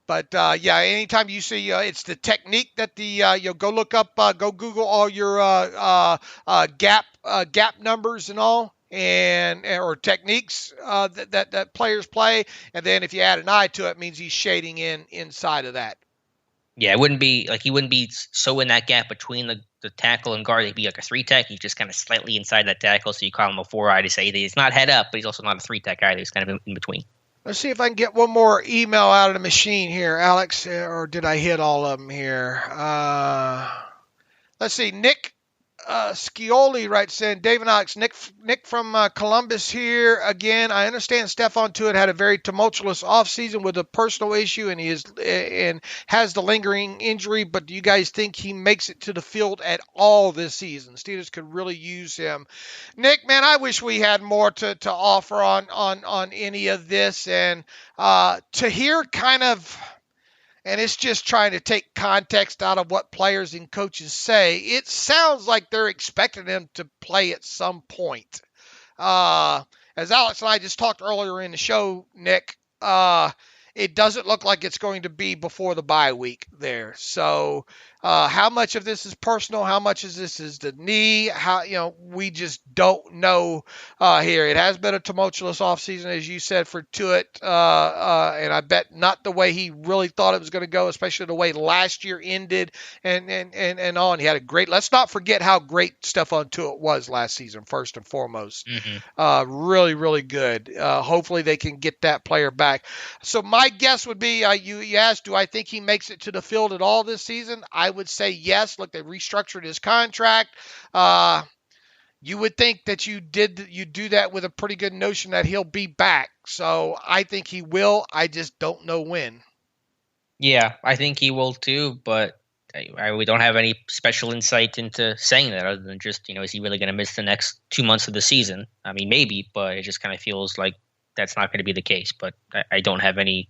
But anytime you see it's the technique that you'll go look up, go Google all your gap numbers and all, or techniques that players play, and then if you add an I to it, means he's shading inside of that. Yeah, it wouldn't be he wouldn't be so in that gap between the tackle and guard. He'd be like a 3 tech. He's just kind of slightly inside that tackle, so you call him a 4I to say that he's not head up, but he's also not a 3 tech either. He's kind of in between. Let's see if I can get one more email out of the machine here, Alex, or did I hit all of them here? Let's see. Nick Scioli writes in, Dave and Alex, Nick from Columbus here again. I understand Stephon Tuitt had a very tumultuous offseason with a personal issue, and has the lingering injury. But do you guys think he makes it to the field at all this season? Steelers could really use him. Nick, man, I wish we had more to offer on any of this, and to hear kind of. And it's just trying to take context out of what players and coaches say. It sounds like they're expecting him to play at some point. As Alex and I just talked earlier in the show, Nick, it doesn't look like it's going to be before the bye week there. So how much of this is personal? How much of this is the knee? We just don't know here. It has been a tumultuous offseason, as you said, for Tuitt. And I bet not the way he really thought it was going to go, especially the way last year ended and on. He had a great, let's not forget how great Stephon Tuitt was last season, first and foremost. Mm-hmm. Really, really good. Hopefully they can get that player back. So my guess would be, you asked, do I think he makes it to the field at all this season? I would say yes. Look, they restructured his contract. You would think that you do that with a pretty good notion that he'll be back. So I think he will. I just don't know when. Yeah, I think he will too, but we don't have any special insight into saying that other than just, is he really going to miss the next 2 months of the season? I mean, maybe, but it just kind of feels like that's not going to be the case. But I don't have any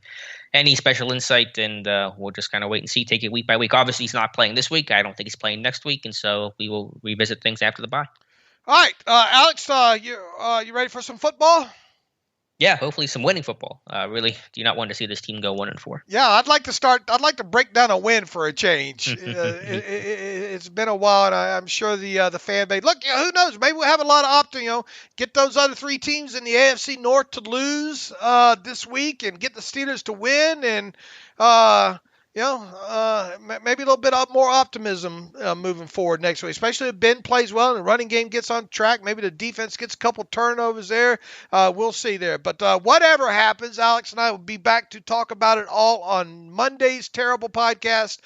special insight, and we'll just kind of wait and see, take it week by week. Obviously, he's not playing this week. I don't think he's playing next week, and so we will revisit things after the bye. All right, Alex, you ready for some football? Yeah, hopefully some winning football. Really do not want to see this team go 1-4. Yeah, I'd like to break down a win for a change. It's been a while, and I'm sure the fan base. Look, who knows? Maybe we'll have a lot of optimism. Get those other 3 teams in the AFC North to lose this week, and get the Steelers to win, and maybe a little bit more optimism moving forward next week, especially if Ben plays well and the running game gets on track. Maybe the defense gets a couple turnovers there. We'll see there. But whatever happens, Alex and I will be back to talk about it all on Monday's Terrible Podcast.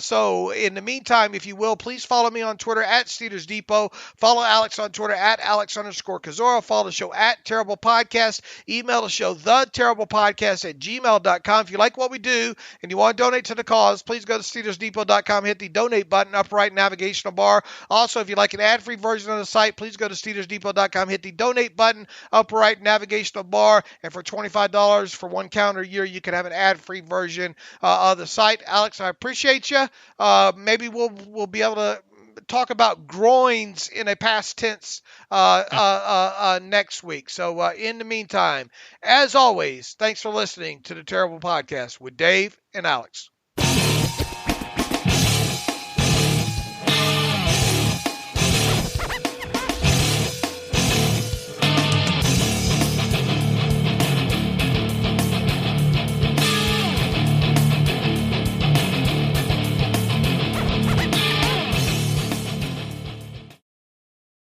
So in the meantime, if you will, please follow me on Twitter at Steelers Depot. Follow Alex on Twitter at Alex_Kozora. Follow the show at Terrible Podcast. Email the show, theterriblepodcast@gmail.com. If you like what we do and you want to donate to the cause, please go to SteelersDepot.com, hit the donate button, upper right navigational bar. Also, if you like an ad-free version of the site, please go to SteelersDepot.com, hit the donate button, upper right navigational bar, and for $25 for 1 calendar year, you can have an ad-free version of the site. Alex, I appreciate you. Maybe we'll be able to talk about groins in a past tense next week. So in the meantime, as always, thanks for listening to the Terrible Podcast with Dave and Alex.